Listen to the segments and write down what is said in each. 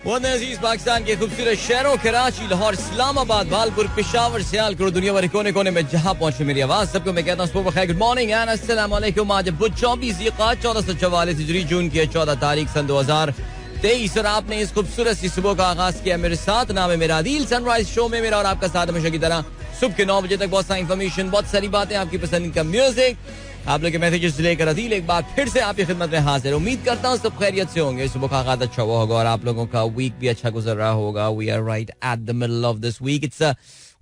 अजीज पाकिस्तान के खूबसूरत शहरों कराची, लाहौर, इस्लामाबाद, भालपुर, पेशावर, सियालकोट, दुनिया भर कोने कोने में जहां पहुंचे मेरी आवाज, सबको मैं कहता हूँ सुबह खैर, गुड मॉर्निंग एंड अस्सलाम वालेकुम। आज 24 1444 हिजरी जून की 14 तारीख सन 2023 और आपने इस खूबसूरत सी सुबह का आगाज किया मेरे साथ। नाम है मेरा आदिल। सनराइज शो में मेरा और आपका साथ हमेशा की तरह सुबह के 9 बजे तक बहुत सारी इन्फॉर्मेशन, बहुत सारी बातें, आपकी पसंद का म्यूजिक, आप लोग के मैसेजेस लेकर अदील एक बार फिर से आपकी खिदमत में हाजिर। उम्मीद करता हूँ सब खैरियत से होंगे, सुबह का आगाज अच्छा हुआ होगा और आप लोगों का वीक भी अच्छा गुजर रहा होगा। We are right at the middle of this week. It's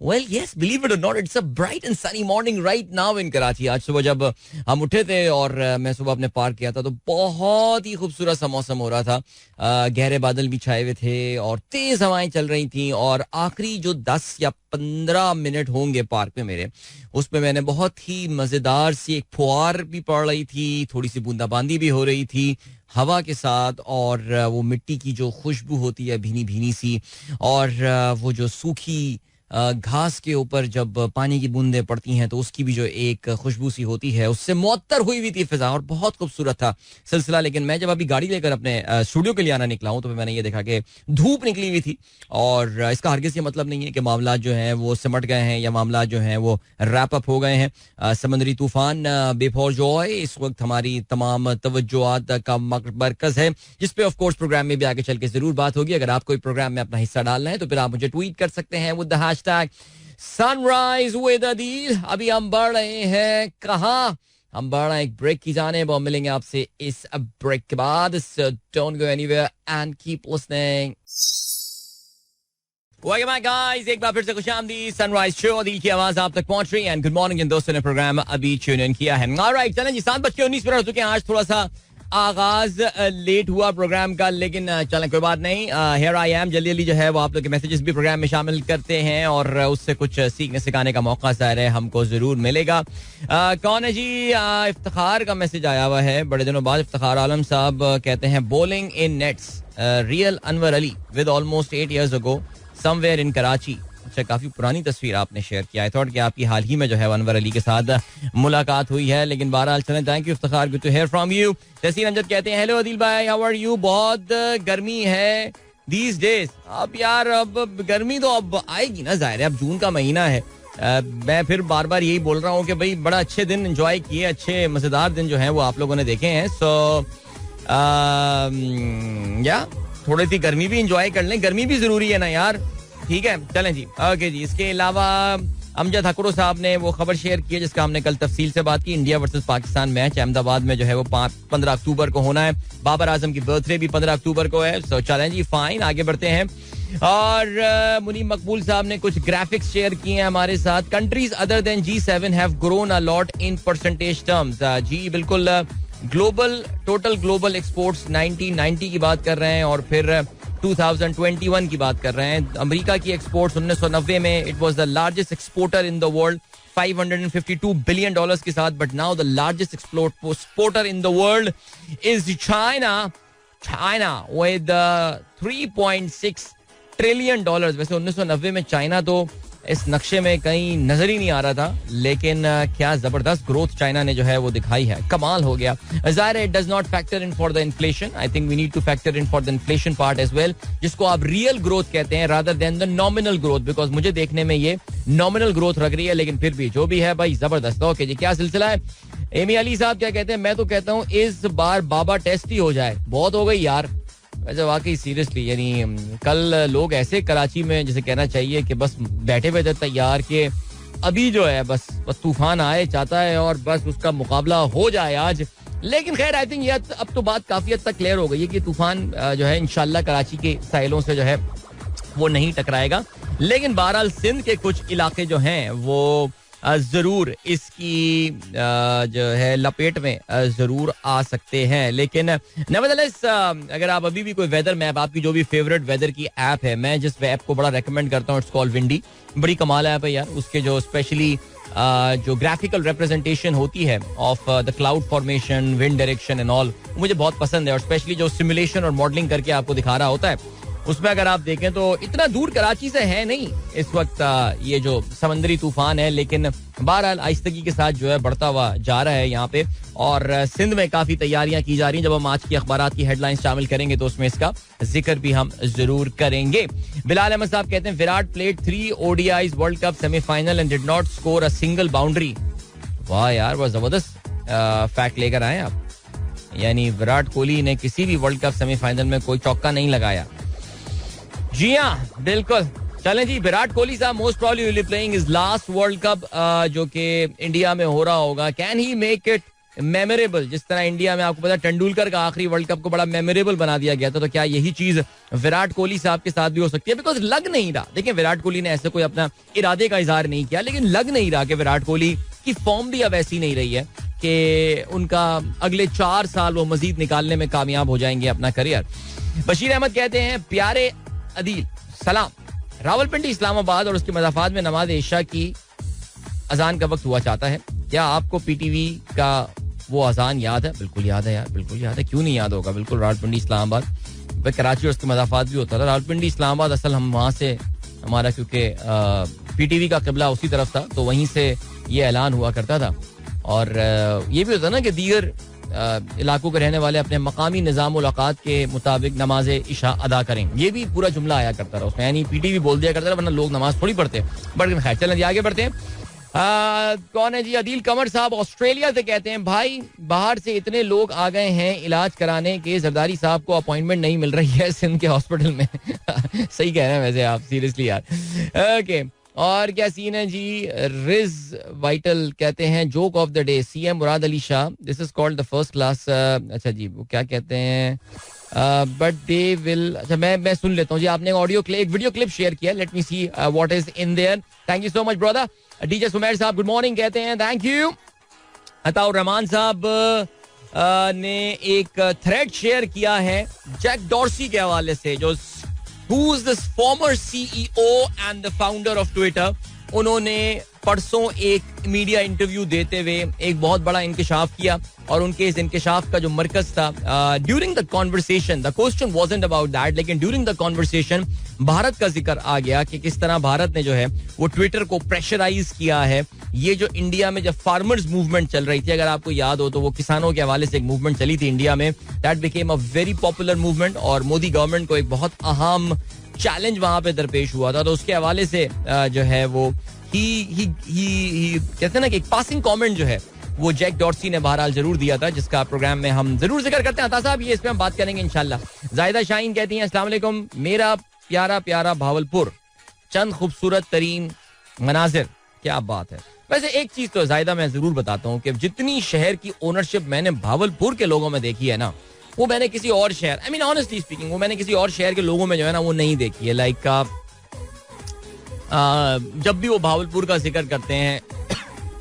well yes, believe it or not, it's a bright and sunny morning right now in Karachi. आज सुबह जब हम उठे थे और मैं सुबह अपने पार्क किया था तो बहुत ही खूबसूरत सा मौसम हो रहा था। गहरे बादल भी छाए हुए थे और तेज हवाएं चल रही थी और आखिरी जो 10 या 15 मिनट होंगे पार्क में मेरे, उसमें मैंने बहुत ही मजेदार सी एक फुहार भी पड़ रही थी, थोड़ी सी बूंदाबांदी भी हो रही थी हवा के साथ, और वो मिट्टी की जो खुशबू होती है भीनी भीनी सी, और वो जो सूखी घास के ऊपर जब पानी की बूंदें पड़ती हैं तो उसकी भी जो एक खुशबू सी होती है, उससे मुअत्तर हुई थी फिजा और बहुत खूबसूरत था सिलसिला। लेकिन मैं जब अभी गाड़ी लेकर अपने स्टूडियो के लिए आना निकला हूं तो मैंने ये देखा कि धूप निकली हुई थी, और इसका हरगिज़ ये मतलब नहीं है कि मामला जो हैं वो सिमट गए हैं या मामला जो हैं वो रैप अप हो गए हैं। समुद्री तूफान बेफौजोय इस वक्त हमारी तमाम तवज्जोआत का मरकज है, जिसपे ऑफ कोर्स प्रोग्राम में भी आगे चल के जरूर बात होगी। अगर आप कोई प्रोग्राम में अपना हिस्सा डालना है तो फिर आप मुझे ट्वीट कर सकते हैं with the hashtag sunrise with Adeel. अभी हम बढ़ रहे हैं कहाँ? हम बढ़ रहे हैं एक ब्रेक की जानिब और मिलेंगे आपसे इस ब्रेक के बाद। So don't go anywhere and keep listening. Welcome back guys, एक बार फिर से खुशामदीद। सनराइज शो, अदील की आवाज आप तक पहुंच रही है। गुड मॉर्निंग जिन दोस्तों ने प्रोग्राम अभी ट्यून इन किया है। ऑलराइट, चलें जी, 7:19 हो चुके हैं। आज थोड़ा सा आगाज लेट हुआ प्रोग्राम का, लेकिन चलें कोई बात नहीं। Here I am. जल्दी जल्दी जो है वो आप लोग के मैसेजेस भी प्रोग्राम में शामिल करते हैं और उससे कुछ सीखने सिखाने का मौका ज़ाहिर है हमको जरूर मिलेगा। कौन है जी? इफ्तिखार का मैसेज आया हुआ है बड़े दिनों बाद। इफ्तिखार आलम साहब कहते हैं bowling in nets real Anwar Ali with almost 8 years ago somewhere in Karachi. अच्छा, काफी पुरानी तस्वीर आपने शेयर किया है। थॉट कि आपकी हाल ही में जो है अनवर अली के साथ मुलाकात हुई है, लेकिन बहरहाल चलें। Thank you Iftikhar, good to hear from you. Tehseen Amjad कहते हैं हेलो अदील भाई, हाउ आर यू? बहुत गर्मी है दीज डेज। अब यार अब गर्मी तो अब आएगी ना, जाहिर है अब जून का महीना है। मैं फिर बार बार यही बोल रहा हूँ कि भाई बड़ा अच्छे दिन एंजॉय किए, अच्छे मजेदार दिन जो है वो आप लोगों ने देखे हैं। सो या थोड़ी सी गर्मी भी एंजॉय कर लें, गर्मी भी जरूरी है ना यार। ठीक है, चलें जी। ओके जी। इसके अलावा अमजद हकरो साहब ने वो खबर शेयर की है जिसका हमने कल तफसील से बात की। India versus Pakistan match Ahmedabad में जो है वो 15 अक्टूबर को होना है। बाबर आजम की बर्थडे भी 15 अक्टूबर को है। सो चलें जी, फाइन, आगे बढ़ते हैं। और मुनीम मकबूल साहब ने कुछ ग्राफिक्स शेयर किए हैं हमारे साथ। Countries other than G7 have grown a lot in percentage terms. जी बिल्कुल, ग्लोबल टोटल ग्लोबल एक्सपोर्ट्स 1990 की बात कर रहे हैं और फिर 2021 की बात कर रहे हैं। अमेरिका की एक्सपोर्ट्स 1990 में it was the largest exporter in the world, $552 billion के साथ। But now the largest exporter in the world is China with $3.6 trillion. वैसे 1990 में चाइना तो इस नक्शे में कहीं नजर ही नहीं आ रहा था, लेकिन क्या जबरदस्त ग्रोथ चाइना ने जो है वो दिखाई है, कमाल हो गया। ज़ाहिर है it does not factor in for the inflation. I think we need to factor in for the inflation part as well, जिसको आप रियल ग्रोथ कहते हैं rather than the nominal growth, because मुझे देखने में ये नॉमिनल ग्रोथ लग रही है, लेकिन फिर भी जो भी है भाई जबरदस्त। ओके जी, क्या सिलसिला है? एमी अली साहब क्या कहते हैं? मैं तो कहता हूँ इस बार बाबा टेस्ट ही हो जाए, बहुत हो गई यार। वैसे वाकई सीरियसली, यानी कल लोग ऐसे कराची में जैसे कहना चाहिए कि बस बैठे हुए थे तैयार के अभी जो है बस तूफान आए चाहता है और बस उसका मुकाबला हो जाए आज। लेकिन खैर आई थिंक ये अब तो बात काफी हद तक क्लियर हो गई है कि तूफान जो है इंशाल्लाह कराची के साहिलों से जो है वो नहीं टकराएगा, लेकिन बहरहाल सिंध के कुछ इलाके जो हैं वो जरूर इसकी जो है लपेट में जरूर आ सकते हैं। लेकिन नेवरदलेस अगर आप अभी भी कोई वेदर मैप, आपकी जो भी फेवरेट वेदर की ऐप है, मैं जिस ऐप को बड़ा रेकमेंड करता हूँ इट्स कॉल्ड विंडी। बड़ी कमाल ऐप है यार। उसके जो स्पेशली जो ग्राफिकल रिप्रेजेंटेशन होती है of the cloud formation, wind direction and all, मुझे बहुत पसंद है। और स्पेशली जो सिमुलेशन और मॉडलिंग करके आपको दिखा रहा होता है उसमें अगर आप देखें तो इतना दूर कराची से है नहीं इस वक्त ये जो समंदरी तूफान है, लेकिन बहरहाल आहिस्तगी के साथ जो है बढ़ता हुआ जा रहा है यहाँ पे, और सिंध में काफी तैयारियां की जा रही हैं. जब हम आज की अखबारात की हेडलाइंस शामिल करेंगे तो उसमें इसका जिक्र भी हम जरूर करेंगे. बिलाल अहमद साहब कहते हैं Virat played 3 ODIs world cup semifinal and did not score a single boundary. वाह यार, बहुत जबरदस्त फैक्ट लेकर आए आप. यानी विराट कोहली ने किसी भी वर्ल्ड कप सेमीफाइनल में कोई चौका नहीं लगाया. जी हाँ, बिल्कुल. चलें जी, विराट कोहली साहब most probably will be playing his last world cup जो कि इंडिया में हो रहा होगा. Can he make it memorable? जिस तरह इंडिया में आपको पता तेंदुलकर का आखिरी वर्ल्ड कप को बड़ा मेमोरेबल बना दिया गया था, तो क्या यही चीज विराट कोहली साहब के साथ भी हो सकती है? बिकॉज लग नहीं रहा. देखिए, विराट कोहली ने ऐसे कोई अपना इरादे का इजहार नहीं किया, लेकिन लग नहीं रहा कि विराट कोहली की फॉर्म भी अब ऐसी नहीं रही है कि उनका अगले 4 साल वो मजीद निकालने में कामयाब हो जाएंगे अपना करियर. बशीर अहमद कहते हैं प्यारे अदील सलाम, रावलपिंडी इस्लामाबाद और उसके मज़ाफात में नमाज इशा की अजान का वक्त हुआ चाहता है. क्या आपको पीटीवी का वो अजान याद है? बिल्कुल याद है यार, बिल्कुल याद है. क्यों नहीं याद होगा? बिल्कुल. रावलपिंडी इस्लामाबाद, कराची और उसके मज़ाफात भी होता था. रावलपिंडी इस्लामाबाद असल हम वहाँ से, हमारा क्योंकि पीटीवी का क़िबला उसी तरफ था, तो वहीं से ये ऐलान हुआ करता था. और ये भी होता ना कि दीगर इलाकों के रहने वाले अपने मकामी निज़ामुल औक़ात के मुताबिक नमाज इशा अदा करें. ये भी पूरा जुमला आया करता था उसमें, यानी पीटीवी बोल दिया करता था, वरना लोग नमाज थोड़ी पढ़ते. बट खैर, चलें आगे बढ़ते हैं. कौन है जी? अदील कमर साहब ऑस्ट्रेलिया से कहते हैं भाई बाहर से इतने लोग आ गए हैं इलाज कराने के, जरदारी साहब को अपॉइंटमेंट नहीं मिल रही है सिंध के हॉस्पिटल में. सही कह रहे हैं वैसे आप, सीरियसली यार. ओके, और क्या सीन है जी? रिज वाइटल कहते हैं joke of the day CM Murad Ali Shah, this is called the first class. अच्छा जी, वो क्या कहते हैं? बट दे विल, अच्छा मैं सुन लेता हूँ जी. आपने एक वीडियो क्लिप शेयर किया, let me see what is in their. Thank you so much brother. DJ Sumer साहब गुड मॉर्निंग कहते हैं, थैंक यू. अताउर रहमान साहब ने एक थ्रेड शेयर किया है जैक डॉर्सी के हवाले से, जो who is this former CEO and the founder of Twitter. उन्होंने परसों एक मीडिया इंटरव्यू देते हुए एक बहुत बड़ा इंकशाफ किया, और उनके इस इंकशाफ का जो मरकज था, during the conversation, the question wasn't about that, लेकिन ड्यूरिंग द कॉन्वर्सेशन भारत का जिक्र आ गया कि किस तरह भारत ने जो है वो ट्विटर को प्रेशराइज किया है. ये जो इंडिया में जब फार्मर्स मूवमेंट चल रही थी, अगर आपको याद हो तो वो किसानों के हवाले से एक मूवमेंट चली थी इंडिया में, that became a very popular movement, और मोदी गवर्नमेंट को एक बहुत अहम चैलेंज वहां पे दरपेश हुआ था. तो उसके हवाले से जो है वो ही कहते हैं ना कि एक पासिंग कमेंट जो है वो जैक डॉर्सी ने बहरहाल जरूर दिया था, जिसका प्रोग्राम में हम जरूर जिक्र करते हैं. अता साहब ये इस पे हम बात करेंगे इंशाल्लाह. जायदा शाहीन कहती हैं अस्सलाम वालेकुम, मेरा प्यारा प्यारा भावलपुर, चंद खूबसूरत तरीन मनाजिर. क्या बात है. वैसे एक चीज तो जायदा मैं जरूर बताता हूँ कि जितनी शहर की ओनरशिप मैंने भावलपुर के लोगों में देखी है ना, वो मैंने किसी और शहर, आई मीन ऑनेस्टली स्पीकिंग, वो मैंने किसी और शहर के लोगों में जो है ना वो नहीं देखी है. लाइक जब भी वो भावलपुर का जिक्र करते हैं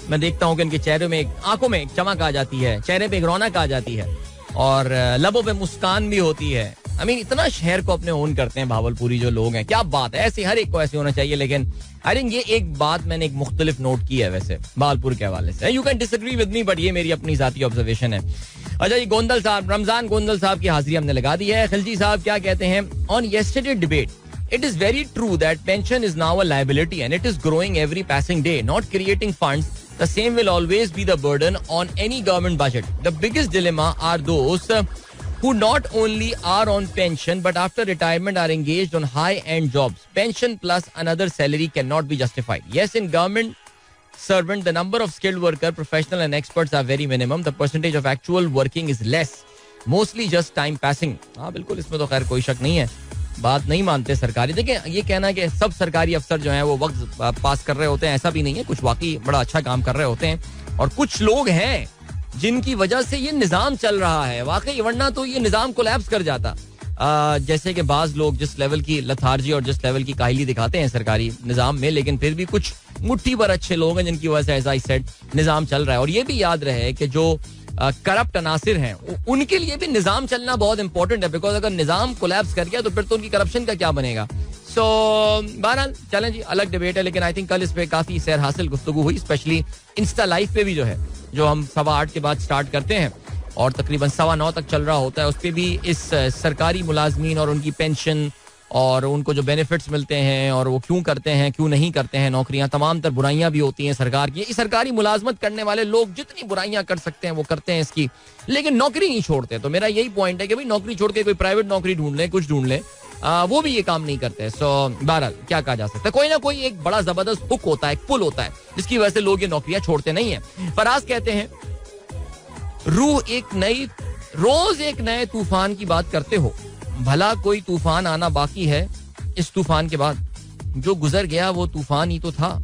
मैं देखता हूँ कि उनके चेहरे में, आंखों में एक चमक आ जाती है, चेहरे पे एक रौनक आ जाती है, और लबों पे मुस्कान भी होती है. आई मीन इतना शहर को अपने ओन करते हैं भावलपुरी जो लोग हैं. क्या बात है. ऐसे हर एक को ऐसे होना चाहिए. लेकिन आई थिंक ये एक बात मैंने एक मुख्तलिफ नोट की है वैसे भावलपुर के हवाले से. You can disagree with me, but ये मेरी अपनी जाती ऑब्जर्वेशन है. अच्छा जी, गोंदल साहब, रमजान गोंदल साहब की हाजिरी हमने लगा दी है. खिलजी साहब क्या कहते हैं? On yesterday debate, it is very true that pension is now a liability and it is growing every passing day. Not creating funds, the same will always be the burden on any government budget. The biggest dilemma are those who not only are on pension but after retirement are engaged on high-end jobs. Pension plus another salary cannot be justified. Yes, in government servant, the number of skilled worker, professional and experts are very minimum. The percentage of actual working is less. Mostly just time passing. हाँ बिल्कुल, इसमें तो खैर कोई शक नहीं है. बात नहीं मानते सरकारी. देखिए, ये कहना कि सब सरकारी अफसर जो हैं वो वक्त पास कर रहे होते हैं, ऐसा भी नहीं है. कुछ वाकई बड़ा अच्छा काम कर रहे होते हैं, और कुछ लोग हैं जिनकी वजह से ये निज़ाम चल रहा है वाकई, वरना तो ये निज़ाम कोलैप्स कर जाता. जैसे कि बाज लोग जिस लेवल की लथार्जी और जिस लेवल की काहिली दिखाते हैं सरकारी निज़ाम में, लेकिन फिर भी कुछ मुट्ठी भर अच्छे लोग हैं जिनकी वजह से एज आई सेड निज़ाम चल रहा है. और ये भी याद रहे कि जो करप्ट अनासिर हैं उनके लिए भी निज़ाम चलना बहुत इंपॉर्टेंट है, बिकॉज अगर निज़ाम कोलैप्स कर गया तो फिर तो उनकी करप्शन का क्या बनेगा. सो बहरहाल चलें जी, अलग डिबेट है, लेकिन आई थिंक कल इस पे काफी सैर हासिल गुफ्तगू हुई, स्पेशली इंस्टा लाइव पे भी जो है, जो हम 8:15 के बाद स्टार्ट करते हैं और तकरीबन 9:15 तक चल रहा होता है, उस पर भी इस सरकारी मुलाजमीन और उनकी पेंशन और उनको जो बेनिफिट्स मिलते हैं और वो क्यों करते हैं क्यों नहीं करते हैं नौकरियां, तमाम तर बुराइयां भी होती हैं सरकार की. ये सरकारी मुलाजमत करने वाले लोग जितनी बुराइयां कर सकते हैं वो करते हैं इसकी, लेकिन नौकरी नहीं छोड़ते. तो मेरा यही पॉइंट है कि भाई नौकरी छोड़ के कोई प्राइवेट नौकरी ढूंढ ले, कुछ ढूंढ ले. वो भी ये काम नहीं करते. सो बहरहाल क्या कहा जा सकता है, कोई ना कोई एक बड़ा जबरदस्त हुक होता है, एक पुल होता है जिसकी वजह से लोग ये नौकरियां छोड़ते नहीं है. फराज कहते हैं रोज एक नए तूफान की बात करते हो, भला कोई तूफान आना बाकी है इस तूफान के बाद, जो गुजर गया वो तूफान ही तो था.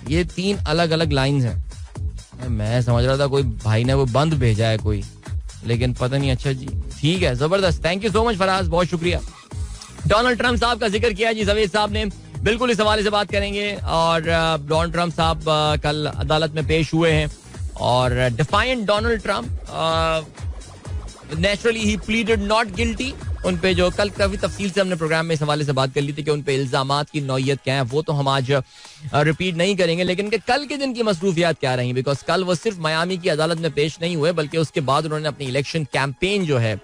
ये 3 अलग अलग लाइंस हैं. मैं समझ रहा था कोई भाई ने वो बंद भेजा है कोई, लेकिन पता नहीं. अच्छा जी ठीक है, जबरदस्त. Thank you so much Faraz, बहुत शुक्रिया. डोनाल्ड ट्रंप साहब का जिक्र किया जी जवेद साहब ने, बिल्कुल इस हवाले से बात करेंगे. और डोनाल्ड ट्रंप साहब कल अदालत में पेश हुए हैं और defined Donald Trump naturally he pleaded not guilty. उन पे जो कल काफी तफसील से हमने प्रोग्राम में इस हवाले से बात कर ली थी कि उन पे इल्जामात की नौयत क्या है, वो तो हम आज रिपीट नहीं करेंगे, लेकिन कि कल के दिन की मसरूफियात क्या रही. बिकॉज कल वो सिर्फ मियामी की अदालत में पेश नहीं हुए, बल्कि उसके बाद उन्होंने अपनी इलेक्शन कैंपेन जो है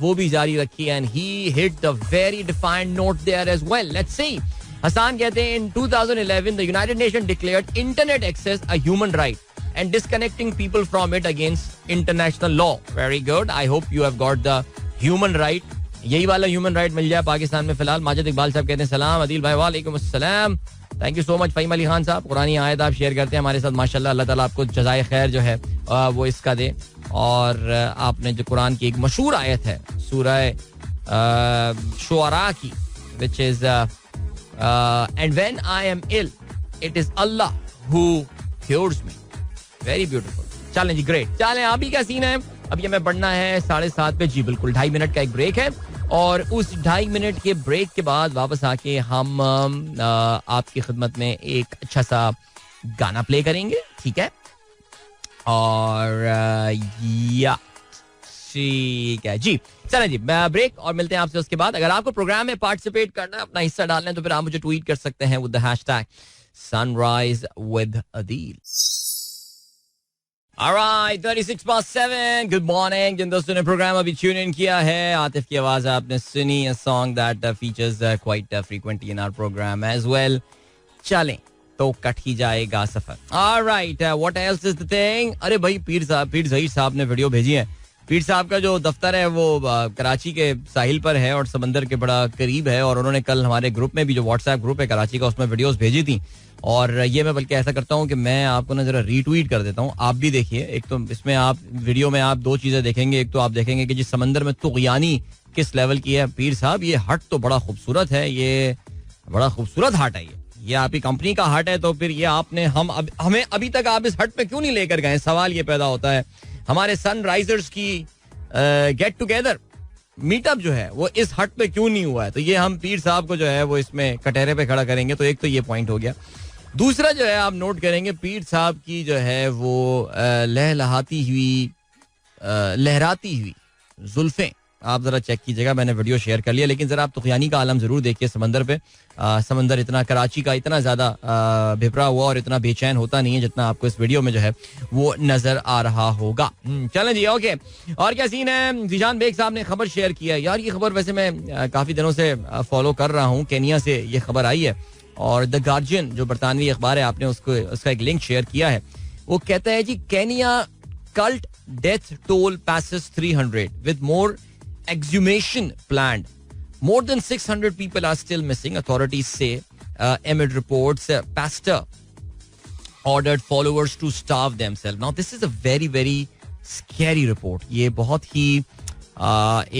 वो भी जारी रखी. And he hit the very defined note there as well. Let's see. Hasan कहते हैं in 2011 the United Nation declared internet access a human right and disconnecting people from it against international law. Very good. I hope you have got the human right. यही वाला human right मिल जाए पाकिस्तान में फिलहाल. माजिद इकबाल साहब कहते हैं सलाम आदिल भाई. वालेकुम अस्सलाम. Thank you so much. Faheem Ali Khan साहब कुरानी आयत आप शेयर करते हैं हमारे साथ, माशाल्लाह. अल्लाह ताला आपको जज़ाए खैर जो है वो इसका दे. और आपने जो कुरान की एक मशहूर आयत है सूरह शुअरा की, which is and when I am ill it is Allah who cures me. Very beautiful. चलें जी, ग्रेट. चलें, अभी क्या सीन है. अभी हमें बढ़ना है 7:30 पे जी. बिल्कुल 2.5 मिनट का एक ब्रेक है और उस 2.5 मिनट के ब्रेक के बाद वापस आके हम आपकी खिदमत में एक अच्छा सा गाना प्ले करेंगे. ठीक है. और या ठीक है जी. चलें जी, ब्रेक और मिलते हैं आपसे उसके बाद. अगर आपको प्रोग्राम में पार्टिसिपेट करना है, अपना हिस्सा डालना है, तो फिर आप मुझे ट्वीट कर सकते हैं with the hashtag sunrise with Adeel. Alright, 36:07. Good morning. जिन दोस्तों ने प्रोग्राम अभी ट्यून इन किया है, आतिफ की आवाज आपने सुनी. A song that features quite frequently in our program as well. चलें तो कट ही जाएगा सफर. Alright, what else is the thing? अरे भाई पीर ज़हीर साहब ने वीडियो भेजी है. पीर साहब का जो दफ्तर है वो कराची के साहिल पर है और समंदर के बड़ा करीब है. और उन्होंने कल हमारे ग्रुप में भी, जो व्हाट्सएप ग्रुप है कराची का, उसमें वीडियोस भेजी थी. और ये मैं बल्कि ऐसा करता हूँ कि मैं आपको ना जरा रीट्वीट कर देता हूँ, आप भी देखिए. एक तो इसमें आप वीडियो में आप 2 चीजें देखेंगे. एक तो आप देखेंगे कि जिस समंदर में तुग़यानी किस लेवल की है. पीर साहब ये हट तो बड़ा खूबसूरत है, ये बड़ा खूबसूरत हट है. ये आपकी कंपनी का हट है, तो फिर ये आपने हमें अभी तक आप इस हट पे क्यों नहीं लेकर गए. सवाल ये पैदा होता है. हमारे सनराइजर्स की गेट टुगेदर मीटअप जो है वो इस हट पे क्यों नहीं हुआ है. तो ये हम पीर साहब को जो है वो इसमें कटहरे पे खड़ा करेंगे. तो एक तो ये पॉइंट हो गया. दूसरा जो है आप नोट करेंगे पीर साहब की जो है वो लहराती हुई जुल्फें. आप जरा चेक कीजिएगा, मैंने वीडियो शेयर कर लिया. लेकिन जरा आप तुग़यानी का आलम जरूर देखिए समंदर पे. समंदर इतना, कराची का इतना ज्यादा भिपरा हुआ और इतना बेचैन होता नहीं है जितना आपको इस वीडियो में जो है वो नजर आ रहा होगा. चलें जी, ओके. और क्या सीन है. जीशान बेग साहब ने खबर शेयर किया है. यार ये खबर वैसे मैं काफी दिनों से फॉलो कर रहा हूँ. केनिया से ये खबर आई है और द गार्जियन जो बरतानवी अखबार है, आपने उसका एक लिंक शेयर किया है. वो कहता है जी, Kenya cult death toll passes 300 with more exhumation planned. More than 600 people are still missing, authorities say, amid reports. Pastor ordered followers to starve themselves. Now this is a very very scary report. ये बहुत ही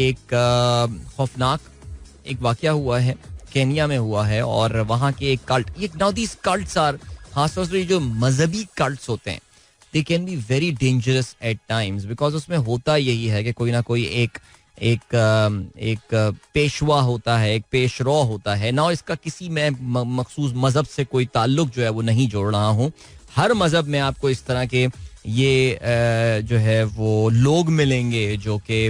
एक खौफनाक एक वाकया हुआ है, Kenya में हुआ है. और वहाँ के एक कल्ट, ये नाउ दीस कल्ट्स आर, खासतौर से जो मजहबी कल्ट्स होते हैं, they can be very dangerous at times. Because उसमें होता यही है कि कोई ना कोई एक पेशवा होता है, एक पेशरो होता है ना. इसका किसी में मखसूस मजहब से कोई ताल्लुक जो है वो नहीं जोड़ रहा हूँ. हर मजहब में आपको इस तरह के ये जो है वो लोग मिलेंगे जो कि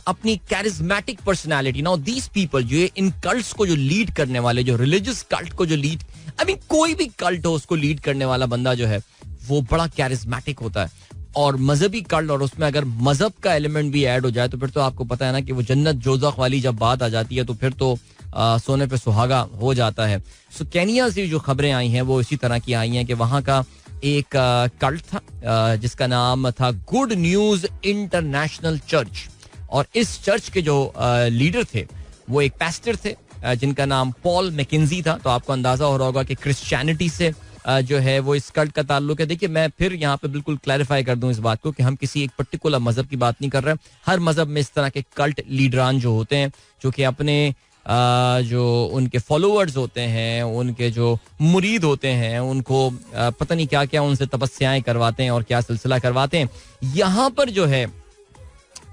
अपनी charismatic personality. Now these people जो इन कल्ट्स को जो लीड करने वाले, जो रिलीजियस कल्ट को जो लीड, आई मीन कोई भी कल्ट हो उसको लीड करने वाला बंदा जो है वो बड़ा कैरिज्मेटिक होता है. और मजहबी कल्ट, और उसमें अगर मजहब का एलिमेंट भी ऐड हो जाए तो फिर तो आपको पता है ना कि वो जन्नत जोज़ख वाली जब बात आ जाती है तो फिर तो सोने पे सुहागा हो जाता है. सो केनिया से जो खबरें आई हैं वो इसी तरह की आई हैं कि वहाँ का एक कल्ट था जिसका नाम था गुड न्यूज इंटरनेशनल चर्च, और इस चर्च के जो लीडर थे वो एक पैस्टर थे जिनका नाम पॉल मैकेंजी था. तो आपको अंदाजा हो रहा होगा कि क्रिश्चियनिटी से जो है वो इस कल्ट का ताल्लुक है. देखिए, मैं फिर यहाँ पे बिल्कुल क्लैरिफाई कर दूं इस बात को कि हम किसी एक पर्टिकुलर मजहब की बात नहीं कर रहे हैं. हर मजहब में इस तरह के कल्ट लीडरान जो होते हैं, जो कि अपने जो उनके फॉलोअर्स होते हैं, उनके जो मुरीद होते हैं, उनको पता नहीं क्या क्या उनसे तपस्याएं करवाते हैं और क्या सिलसिला करवाते हैं. यहाँ पर जो है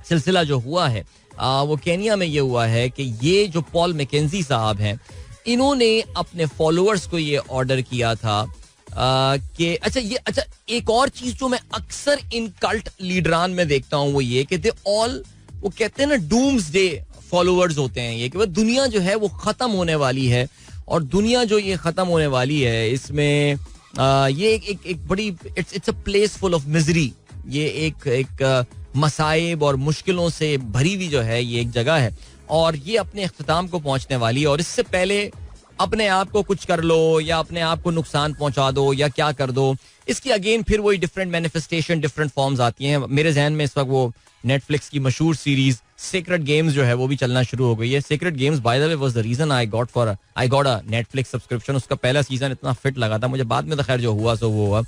सिलसिला जो हुआ है वो केनिया में ये हुआ है कि ये जो पॉल मैकेंजी साहब हैं, इन्होंने अपने फॉलोअर्स को ये ऑर्डर किया था कि अच्छा एक और चीज जो मैं अक्सर इन कल्ट लीडरान में देखता हूँ वो ये कि दे ऑल, वो कहते हैं ना, डूम्सडे फॉलोअर्स होते हैं ये, कि वो दुनिया जो है वो खत्म होने वाली है, और दुनिया जो ये खत्म होने वाली है इसमें ये एक बड़ी it's a place full of misery. ये एक मसाइब और मुश्किलों से भरी हुई जो है ये एक जगह है, और ये अपने इख्तिताम को पहुंचने वाली है. और इससे पहले अपने आप को कुछ कर लो या अपने आप को नुकसान पहुंचा दो या क्या कर दो, इसकी अगेन फिर वही डिफरेंट मैनिफेस्टेशन, डिफरेंट फॉर्म्स आती हैं. मेरे जहन में इस वक्त वो नेटफ्लिक्स की मशहूर सीरीज सीक्रेट गेम्स जो है वो भी चलना शुरू हो गई है. Secret Games by the way was the reason I got a Netflix subscription. उसका पहला सीजन इतना फिट लगा था मुझे, बाद में तो खैर जो हुआ सो वो हुआ,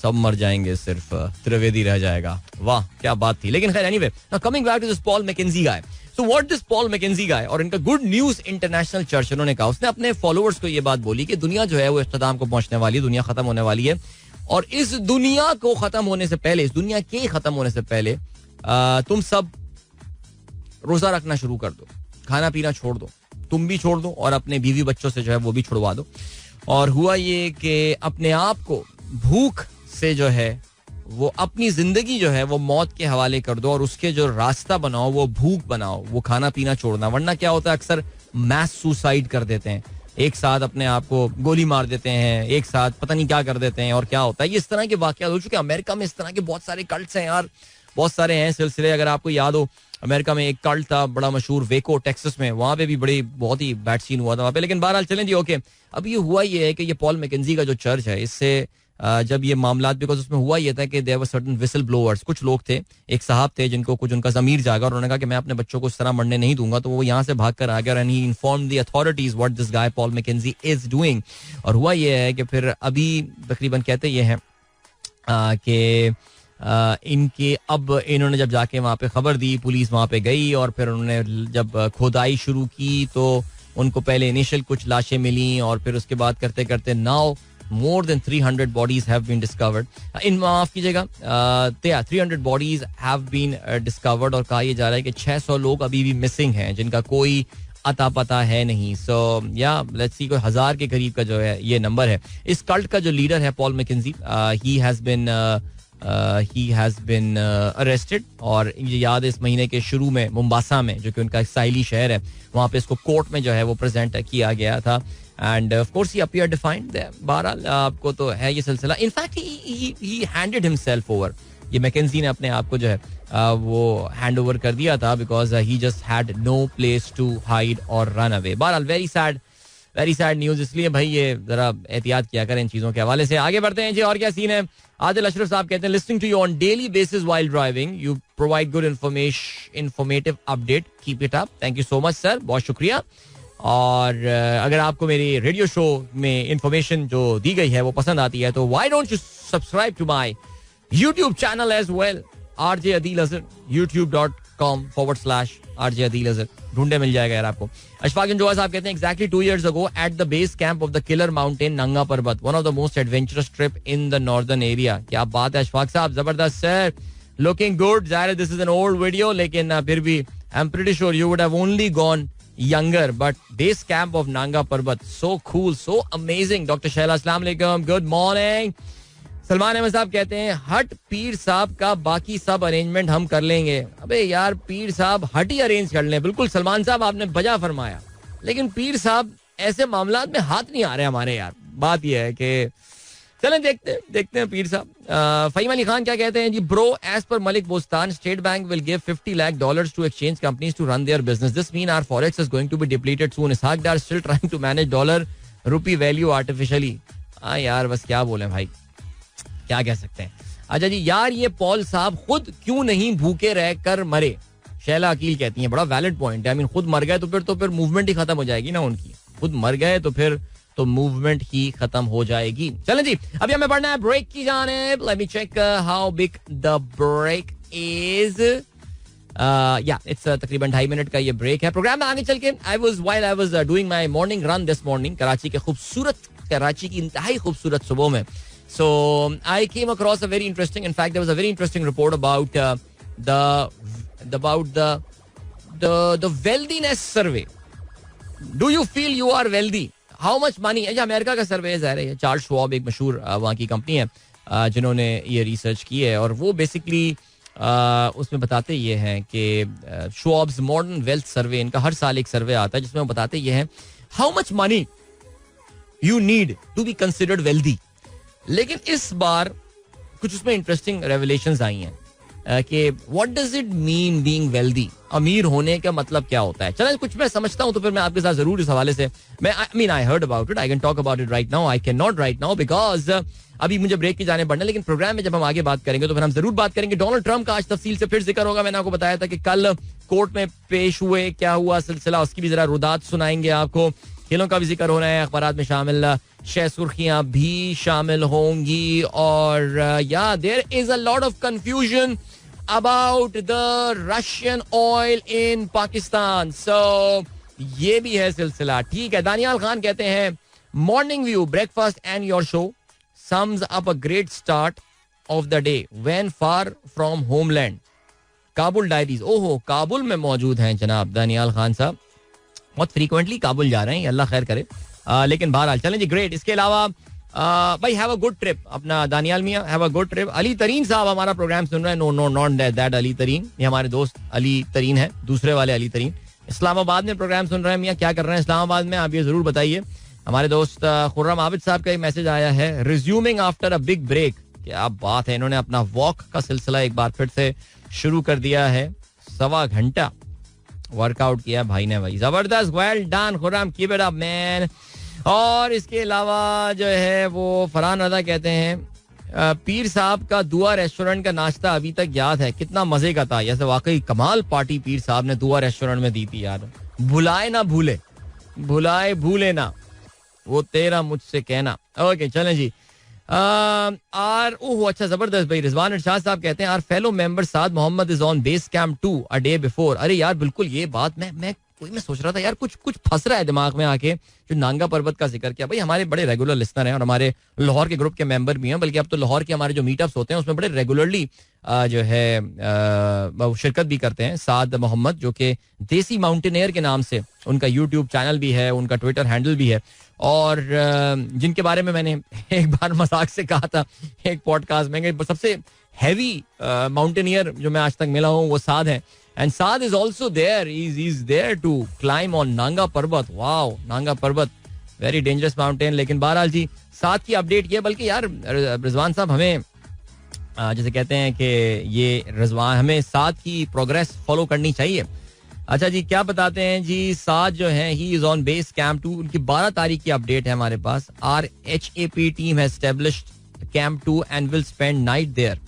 सब मर जाएंगे, सिर्फ त्रिवेदी रह जाएगा. वाह क्या बात थी. लेकिन खैर anyway, now coming back to this Paul McKenzie guy. So what this Paul McKenzie guy और इनका गुड न्यूज इंटरनेशनल चर्च, उन्होंने कहा, उसने अपने फॉलोअर्स को ये बात बोली कि दुनिया जो है वो इख्तिताम को पहुंचने वाली है, दुनिया खत्म होने वाली है, और इस दुनिया को खत्म होने से पहले, इस दुनिया के खत्म होने से पहले तुम सब रोजा रखना शुरू कर दो, खाना पीना छोड़ दो, तुम भी छोड़ दो और अपने बीवी बच्चों से जो है वो भी छुड़वा दो. और हुआ ये कि अपने आप को भूख से जो है वो अपनी जिंदगी जो है वो मौत के हवाले कर दो, और उसके जो रास्ता बनाओ वो भूख बनाओ, वो खाना पीना छोड़ना. वरना क्या होता है, अक्सर मैस सुसाइड कर देते हैं, एक साथ अपने आप को गोली मार देते हैं, एक साथ पता नहीं क्या कर देते हैं, और क्या होता है, ये इस तरह के वाकयात हो चुके हैं. अमेरिका में इस तरह के बहुत सारे कल्ट्स हैं यार, बहुत सारे हैं सिलसिले. अगर आपको याद हो, अमेरिका में एक कल्ट था बड़ा मशहूर, वेको टेक्सास में, वहां पे भी बहुत ही बैड सीन हुआ था वहां पे. लेकिन बहरहाल चलें जी, ओके. अब ये हुआ ये है कि ये पॉल मैकेंजी का जो चर्च है, इससे जब ये मामला, बिकॉज उसमें हुआ ये था कि there were certain whistle blowers, कुछ लोग थे, एक साहब थे जिनको कुछ उनका ज़मीर जागा, और उन्होंने कहा कि मैं अपने बच्चों को इस तरह मरने नहीं दूंगा, तो वो यहाँ से भाग कर आ गया, and he informed the authorities what this guy Paul Mackenzie is doing. और हुआ ये है कि फिर अभी तकरीबन कहते ये हैं कि इनके अब इन्होंने जब जाके वहाँ पे खबर दी, पुलिस वहाँ पे गई, और फिर उन्होंने जब खोदाई शुरू की तो उनको पहले इनिशियल कुछ लाशें मिली, और फिर उसके बाद करते करते now more than 300 bodies have been discovered. माफ कीजिएगा, 300 bodies have been discovered, और कहा यह जा रहा है कि 600 लोग अभी भी मिसिंग हैं जिनका कोई अता पता है नहीं. सो या लेट्स सी, कोई 1000 के करीब का जो है ये नंबर है. इस कल्ट का जो लीडर है Paul Mackenzie, he has been arrested, और ये याद है इस महीने के शुरू में मुंबासा में, जो कि उनका एक साहिली शहर है, वहाँ पे इसको कोर्ट में जो है वो प्रेजेंट किया गया था. End of course he appear defined. बहरहाल आपको तो है ये सिलसिला. In fact he handed himself over, ये मैकेंजी ने अपने आप को जो है वो हैंड ओवर कर दिया था, because he just had no place to hide और रन अवे. बहरहाल वेरी सैड न्यूज. इसलिए भाई ये जरा एहतियात किया करें इन चीजों के हवाले से. आगे बढ़ते हैं जी, और क्या सीन है. आदिल अशरफ साहब कहते हैं, listening to you on daily basis while driving, you provide good informative update, keep it up. Thank you so much sir, बहुत शुक्रिया. और अगर आपको मेरी रेडियो शो में इंफॉर्मेशन जो दी गई है वो पसंद आती है तो why don't you subscribe to my YouTube channel as well, RJ Adil Azhar, youtube.com/RJ Adil Azhar, ढूंढे मिल जाएगा यार आपको. अशफाक जोआ साहब कहते हैं, exactly 2 years ago at the base camp of the killer mountain Nanga Parbat, one of the most adventurous trip in the northern area. क्या बात है अशफाक साहब, जबरदस्त सर, looking good. ज़ाहिर है this is an old video, लेकिन फिर भी I'm pretty sure you would have only gone younger, but base camp of Nanga Parbat, so cool, so amazing. Dr. Shaila, अस्सलाम वालेकुम, good morning. सलमान अहमद साहब कहते हैं, हट पीर साहब का बाकी सब अरेंजमेंट हम कर लेंगे. अबे यार पीर साहब हट ही अरेंज कर लें. बिल्कुल सलमान साहब आपने बजा फरमाया, लेकिन पीर साहब ऐसे मामलात में हाथ नहीं आ रहे हमारे यार. बात यह है कि चलें देखते हैं पीर साहब. फहीम अली खान क्या कहते हैं जी. Bro, as per Malik Bostan, State Bank will give $50 lakh to exchange companies to run their business. This mean our forex is going to be depleted soon. Ishaq Dar still trying to manage dollar rupee value artificially. हाँ यार, बस क्या बोले भाई, क्या कह सकते हैं. अच्छा जी, यार ये पॉल साहब खुद क्यों नहीं भूखे रह कर मरे. शैला अकील कहती हैं बड़ा वैलिड पॉइंट है. आई मीन खुद मर गए तो फिर मूवमेंट ही खत्म हो जाएगी ना उनकी. खुद मर गए तो फिर तो मूवमेंट ही खत्म हो जाएगी. चलें जी, अभी हमें पढ़ना है ब्रेक की जानिब. Let me check how big the break is. Yeah it's तकरीबन 2.5 मिनट का ये ब्रेक है. प्रोग्राम में आगे चल के I was doing my morning run this morning Karachi की इंतहाई खूबसूरत सुबह में. So I came across a very interesting, in fact there was a very interesting report about the wealthiness survey. Do you feel you are wealthy? How much money? अच्छा, America का सर्वे है ज़ाहिर है. चार्ल्स श्वाब एक मशहूर वहाँ की company है जिन्होंने ये रिसर्च की है और वो बेसिकली उसमें बताते ये हैं कि श्वाब्स मॉडर्न वेल्थ सर्वे, इनका हर साल एक सर्वे आता है जिसमें वो बताते ये हैं how much money you need to be considered wealthy. लेकिन इस बार कुछ उसमें इंटरेस्टिंग रेवलेशंस आई हैं कि what does it mean being wealthy. अमीर होने का मतलब क्या होता है. चलें कुछ मैं समझता हूं तो फिर मैं आपके साथ जरूर इस हवाले से I heard about it. I can talk about it right now. I can not right now because अभी मुझे ब्रेक की जाने पड़ना. लेकिन प्रोग्राम में जब हम आगे बात करेंगे तो फिर हम जरूर बात करेंगे. डोनाल्ड ट्रंप का आज तफसील से फिर जिक्र होगा. मैंने आपको बताया था कि कल कोर्ट में पेश हुए, क्या हुआ सिलसिला, उसकी भी जरा रुदात सुनाएंगे आपको. खेलों का भी जिक्र हो रहा है, अखबारात में शामिल शह सुर्खियां भी शामिल होंगी. और या there is a lot of confusion about the Russian oil in Pakistan. So ये भी है सिलसिला. ठीक है. दानियाल खान कहते हैं morning view, breakfast and your show sums up a great start of the day when far from homeland. Kabul diaries. ओहो, काबुल में मौजूद हैं जनाब दानियाल खान साहब. बहुत फ्रीक्वेंटली काबुल जा रहे हैं, अल्लाह खैर करे. लेकिन बहरहाल चलें जी, ग्रेट. इसके अलावा भाई हैव अ गुड ट्रिप. अपना दानियाल मियां, have a good trip. Ali Tareen साहब हमारा प्रोग्राम सुन रहे हैं. नो नॉट दैट अली तरीन, ये हमारे दोस्त अली तरीन है, दूसरे वाले अली तरीन. इस्लामाबाद में प्रोग्राम सुन रहे हैं. मियां क्या कर रहे हैं इस्लामाबाद में, आप ये जरूर बताइए. हमारे दोस्त खुर्रम आबिद साहब का एक मैसेज आया है, resuming after a big break. क्या बात है, इन्होंने अपना वॉक का सिलसिला एक बार फिर से शुरू कर दिया है. 1.25 घंटा वर्कआउट किया भाई ने. भाई जबरदस्त, well done Khurram, keep it up man. और इसके अलावा जो है वो फरहान रजा कहते हैं पीर साहब का दुआ रेस्टोरेंट का नाश्ता अभी तक याद है, कितना मजे का था. जैसे वाकई कमाल पार्टी पीर साहब ने दुआ रेस्टोरेंट में दी थी यार. भुलाए ना भूले, भुलाए भूले ना, वो तेरा मुझसे कहना. ओके चलें जी. अच्छा जबरदस्त भाई. रिजवान इरशाद साहब कहते हैं are fellow member Saad Mohammad is on base camp 2 a day before. अरे यार बिल्कुल ये बात मैं सोच रहा था यार, कुछ फंस रहा है दिमाग में आके. जो नांगा पर्वत का जिक्र किया, भाई हमारे बड़े रेगुलर लिसनर हैं और हमारे लाहौर के ग्रुप के मेंबर भी हैं. बल्कि अब तो लाहौर के हमारे जो मीटअप्स होते हैं उसमें बड़े रेगुलरली जो है शिरकत भी करते हैं. साद मोहम्मद जो कि देसी माउंटेनियर के नाम से उनका यूट्यूब चैनल भी है, उनका ट्विटर हैंडल भी है. और जिनके बारे में मैंने एक बार मजाक से कहा था एक पॉडकास्ट में, सबसे हैवी माउंटेनियर जो मैं आज तक मिला हूँ वो साद है. And Saad is also there, is there to climb on Nanga Parbat. Wow, Nanga पर्वत वेरी डेंजरस माउंटेन. लेकिन बहरहाल जी साद की अपडेट किया. बल्कि यार रिजवान साहब हमें जैसे कहते हैं कि ये रिजवान हमें साद की प्रोग्रेस फॉलो करनी चाहिए. अच्छा जी, क्या बताते हैं जी. साद जो है ही इज ऑन बेस कैंप 2. उनकी 12 तारीख की अपडेट है हमारे पास. RHAP team has established camp 2 and will spend night there.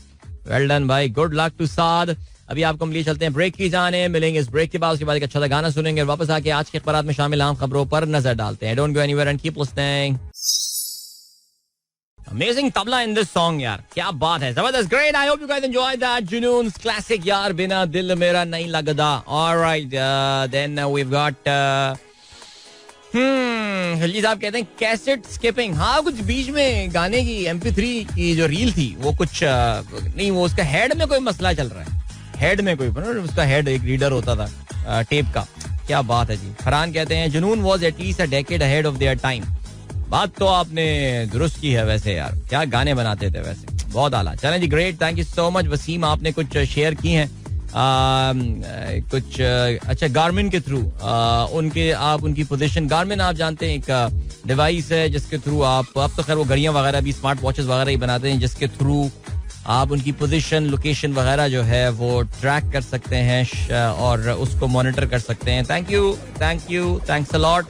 Well done भाई, गुड लक टू साद. अभी आपको हम लिए चलते हैं ब्रेक की जाने. मिलेंगे इस ब्रेक के बाद, उसके बाद एक अच्छा सा गाना सुनेंगे और वापस आके आज के अखबारात में शामिल अहम खबरों पर नजर डालते हैं. Don't go anywhere and keep listening. Amazing tabla in this song यार, क्या बात है, जबरदस्त, great. I hope you guys enjoyed that Junoon's classic यार, बिना दिल मेरा नहीं लगदा. Alright, then we've got Khilji साहब कहते हैं कैसेट स्किपिंग. हाँ, कुछ बीच में गाने की MP3 की जो रील थी वो कुछ नहीं, वो उसका हेड में कोई मसला चल रहा है. हेड में कोई उसका हेड एक रीडर होता था टेप का. क्या बात है जी. फरहान कहते हैं जुनून was at least a decade ahead of their time. बात तो आपने दुरुस्त की है वैसे यार, क्या गाने बनाते थे वैसे, बहुत आला. चलें जी, great, thank you so much. Waseem आपने कुछ शेयर की हैं कुछ अच्छा गार्मिन के थ्रू उनकी पोजीशन. गार्मिन आप जानते हैं एक डिवाइस है जिसके थ्रू आप, अब तो खैर वो घड़ियां वगैरह भी, स्मार्ट वॉचेस वगैरह ही बनाते हैं, जिसके थ्रू आप उनकी पोजीशन, लोकेशन वगैरह जो है वो ट्रैक कर सकते हैं और उसको मॉनिटर कर सकते हैं. Thanks a lot.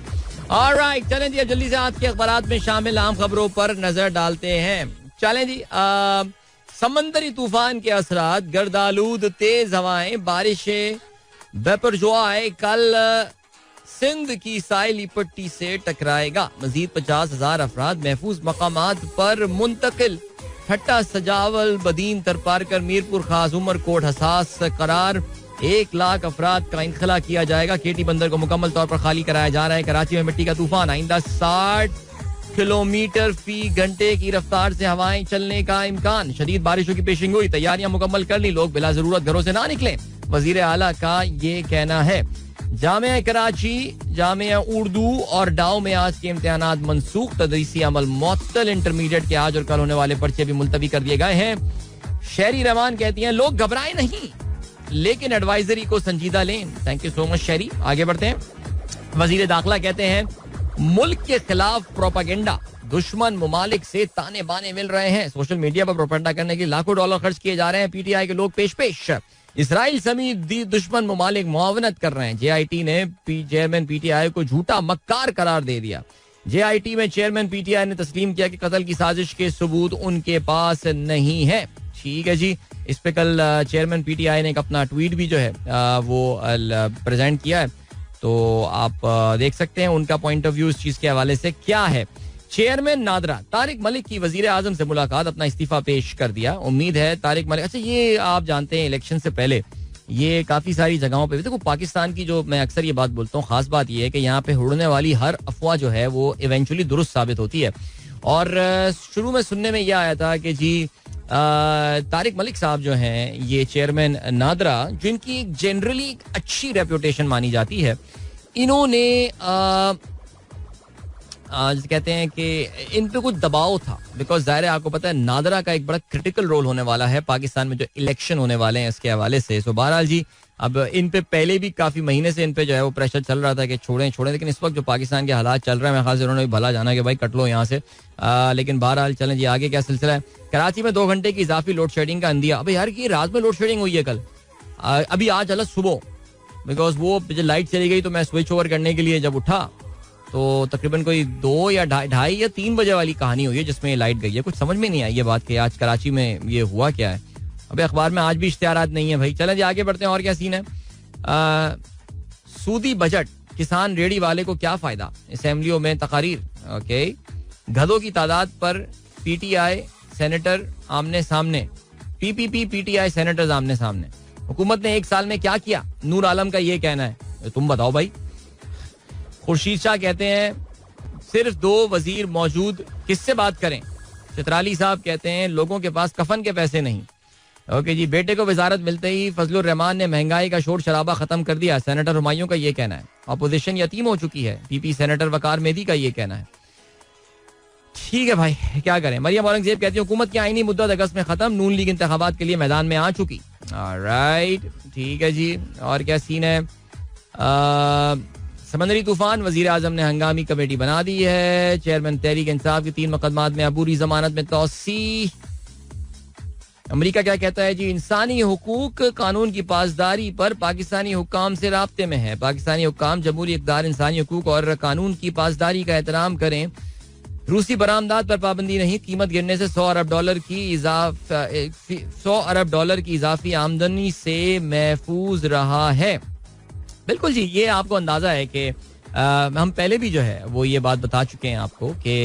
ऑलराइट, चलें जी जल्दी से आज के अखबारात में शामिल अहम खबरों पर नजर डालते हैं. चलें जी, समंदरी तूफान के असरात, गर्दालूद तेज हवाएं, बारिशें बेपरजोए कल सिंध की साहिली पट्टी से टकराएगा. मजीद 50,000 अफराद महफूज मकामात पर मुंतकिल. ठट्टा, सजावल, बदीन, तरपारकर, मीरपुर खास, उमरकोट हसास करार. 1 लाख अफराद का इंखला किया जाएगा. केटी बंदर को मुकम्मल तौर पर खाली कराया जा रहा है. कराची में मिट्टी का तूफान, आइंदा 60 किलोमीटर फी घंटे की रफ्तार से हवाएं चलने का इम्कान. शदीद बारिशों की पेशिंग हुई, तैयारियां मुकम्मल कर ली, लोग बिला जरूरत घरों से ना निकलें, वजीर आला का ये कहना है. जामिया कराची, जामिया उर्दू और डाउ में आज के इम्तिहानात मनसूख. तदरीसी अमल मुअत्तल. इंटरमीडिएट के आज और कल होने वाले पर्चे भी मुलतवी कर दिए गए हैं. शहरी रहमान कहती हैं लोग घबराएं नहीं, लेकिन एडवाइजरी को संजीदा लें. थैंक यू सो मच शहरी. आगे बढ़ते हैं. वजीर दाखिला कहते हैं मुल्क के खिलाफ प्रोपागेंडा, दुश्मन मुमालिक से ताने बाने मिल रहे हैं. सोशल मीडिया पर प्रोपेगेंडा करने के लिए लाखों डॉलर खर्च किए जा रहे हैं. पीटीआई के लोग पेश. इसराइल समेत दुश्मन मुमालिक मुआवनत कर रहे हैं. जेआईटी ने चेयरमैन पीटीआई को झूठा मक्कार करार दे दिया. जेआईटी में चेयरमैन पीटीआई ने तस्लीम किया कि कत्ल की साजिश के सबूत उनके पास नहीं है. ठीक है जी. इस पे कल चेयरमैन पीटीआई ने एक अपना ट्वीट भी जो है वो प्रेजेंट किया है, तो आप देख सकते हैं उनका पॉइंट ऑफ व्यू इस चीज के हवाले से क्या है. चेयरमैन नादरा, तारिक मलिक की वजीर आजम से मुलाकात, अपना इस्तीफा पेश कर दिया. उम्मीद है तारिक मलिक, अच्छा ये आप जानते हैं इलेक्शन से पहले ये काफी सारी जगहों पे, देखो पाकिस्तान की जो मैं अक्सर ये बात बोलता हूँ, खास बात ये है कि यहाँ पे उड़ने वाली हर अफवाह जो है वो इवेंचुअली दुरुस्त साबित होती है. और शुरू में सुनने में यह आया था कि जी तारिक मलिक साहब जो हैं ये चेयरमैन नादरा, जिनकी जनरली अच्छी रेपुटेशन मानी जाती है, इन्होंने कहते हैं कि इन पे कुछ दबाव था. बिकॉज जाहिर है आपको पता है नादरा का एक बड़ा क्रिटिकल रोल होने वाला है पाकिस्तान में जो इलेक्शन होने वाले हैं इसके हवाले से. सो बहरहाल जी, अब इन पे पहले भी काफी महीने से इन पे जो है वो प्रेशर चल रहा था कि छोड़ें, लेकिन इस वक्त जो पाकिस्तान के हालात चल रहे हैं, मेरे ख्याल से उन्होंने भी भला जाना कि भाई कट लो यहाँ से. लेकिन बहरहाल चलें जी, आगे क्या सिलसिला है. कराची में 2 घंटे की इजाफी लोड शेडिंग का अंदिया. अब यार की रात में लोड शेडिंग हुई है कल, अभी आज चला सुबह, बिकॉज वो लाइट चली गई तो मैं स्विच ओवर करने के लिए जब उठा तो तकरीबन कोई 2 या 2:30 या 3 बजे वाली कहानी हुई है जिसमें लाइट गई है. कुछ समझ में नहीं आई ये बात कि आज कराची में ये हुआ क्या है. अबे अखबार में आज भी इश्तिहारात नहीं है भाई. चलें जी आगे बढ़ते हैं. और क्या सीन है. सूदी बजट, किसान रेडी वाले को क्या फायदा, असेंबलियों में तकारीर. ओके, गधों की तादाद पर पीटीआई सेनेटर आमने सामने. पीपीपी पीटीआई सेनेटर्स आमने सामने. हुकूमत ने 1 साल में क्या किया, नूर आलम का ये कहना है. तुम बताओ भाई. खुर्शीद शाह कहते हैं सिर्फ 2 वजीर मौजूद, किससे बात करें. चित्राली साहब कहते हैं लोगों के पास कफन के पैसे नहीं. ओके जी. बेटे को वजारत मिलते ही फजलुर रहमान ने महंगाई का शोर शराबा खत्म कर दिया, सेनेटर हुमायूं का ये कहना है. अपोजिशन यतीम हो चुकी है, पीपी सेनेटर वकार मेदी का ये कहना है. ठीक है भाई, क्या करें. मरियम औरंगजेब कहती है हुकूमत की आईनी मुद्दत अगस्त में खत्म, नून लीग इंतखाबात के लिए मैदान में आ चुकी. ऑलराइट, ठीक है जी. और क्या सीन है. समंदरी तूफान, वजीर आजम ने हंगामी कमेटी बना दी है. चेयरमैन तहरीक इंसाफ की 3 मुकदमात में अबूरी जमानत में तौसी. अमेरिका क्या कहता है जी, इंसानी हुकूक कानून की पासदारी पर पाकिस्तानी हुक्काम से राब्ते में है. पाकिस्तानी हुक्काम जमहूरी इक़्तिदार, इंसानी हुकूक और कानून की पासदारी का एहतराम करें. रूसी बरामदात पर पाबंदी नहीं, कीमत गिरने से $100 अरब की इजाफी आमदनी से महफूज रहा है. बिल्कुल जी, ये आपको अंदाजा है कि हम पहले भी जो है वो ये बात बता चुके हैं आपको कि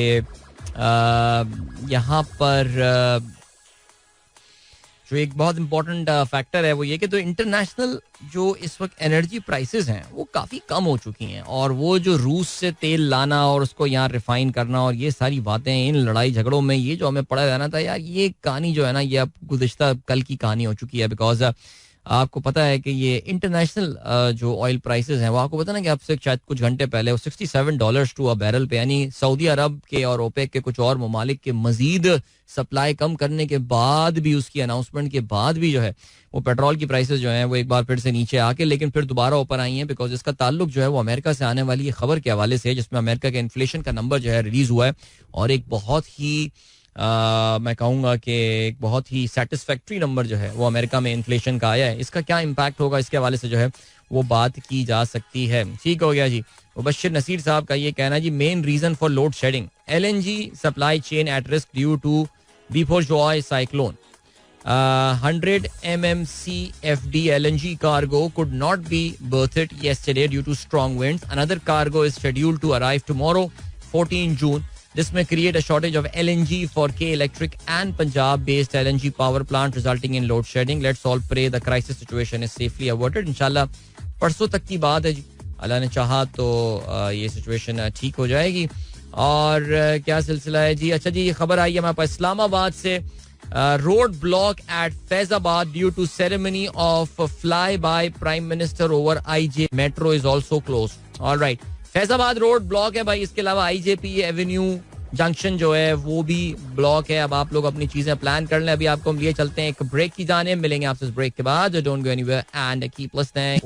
यहाँ पर जो एक बहुत इंपॉर्टेंट फैक्टर है वो ये कि तो इंटरनेशनल जो इस वक्त एनर्जी प्राइसेस हैं वो काफ़ी कम हो चुकी हैं. और वो जो रूस से तेल लाना और उसको यहाँ रिफाइन करना और ये सारी बातें, इन लड़ाई झगड़ों में ये जो हमें पड़ा रहना था यार, ये कहानी जो है ना ये अब गुज़िश्ता कल की कहानी हो चुकी है. बिकॉज आपको पता है कि ये इंटरनेशनल जो ऑयल प्राइसेस हैं वो आपको पता ना कि आपसे शायद कुछ घंटे पहले वो $67 टू अ बैरल पे, यानी सऊदी अरब के और ओपेक के कुछ और ममालिक के मजीद सप्लाई कम करने के बाद भी, उसकी अनाउंसमेंट के बाद भी जो है वो पेट्रोल की प्राइसेस जो हैं वो एक बार फिर से नीचे आके लेकिन फिर दोबारा ऊपर आई हैं, बिकॉज इसका ताल्लुक जो है वो अमेरिका से आने वाली खबर के हवाले से है, जिसमें अमेरिका के इन्फ्लेशन का नंबर जो है रिलीज हुआ है और एक बहुत ही मैं कहूँगा कि एक बहुत ही सेटिस्फैक्ट्री नंबर जो है वो अमेरिका में इन्फ्लेशन का आया है. इसका क्या इम्पैक्ट होगा इसके हवाले से जो है वो बात की जा सकती है. ठीक हो गया जी. मुबश्शिर नसीर साहब का ये कहना जी, main reason for load shedding LNG supply chain at risk due to Biparjoy cyclone. 100 mmcfd LNG cargo could not be berthed yesterday due to strong winds. Another cargo is scheduled to arrive tomorrow, 14 June. This may create a shortage of LNG for K Electric and Punjab-based LNG power plant, resulting in load shedding. Let's all pray the crisis situation is safely averted. इंशाल्लाह परसों तक की बात है जी, अल्लाह ने चाहा तो ये सिचुएशन ठीक हो जाएगी. और क्या सिलसिला है जी. अच्छा जी, ये खबर आई है हमारे पास इस्लामाबाद से. Road block at Faizabad due to ceremony of fly by prime minister over IJ metro is also close. Alright, Faizabad road block है भाई. इसके अलावा IJP एवेन्यू जंक्शन जो है वो भी ब्लॉक है. अब आप लोग अपनी चीजें प्लान कर लें. अभी आपको हम लिए चलते हैं एक ब्रेक की जाने. मिलेंगे आपसे इस ब्रेक के बाद. Don't go anywhere and keep listening.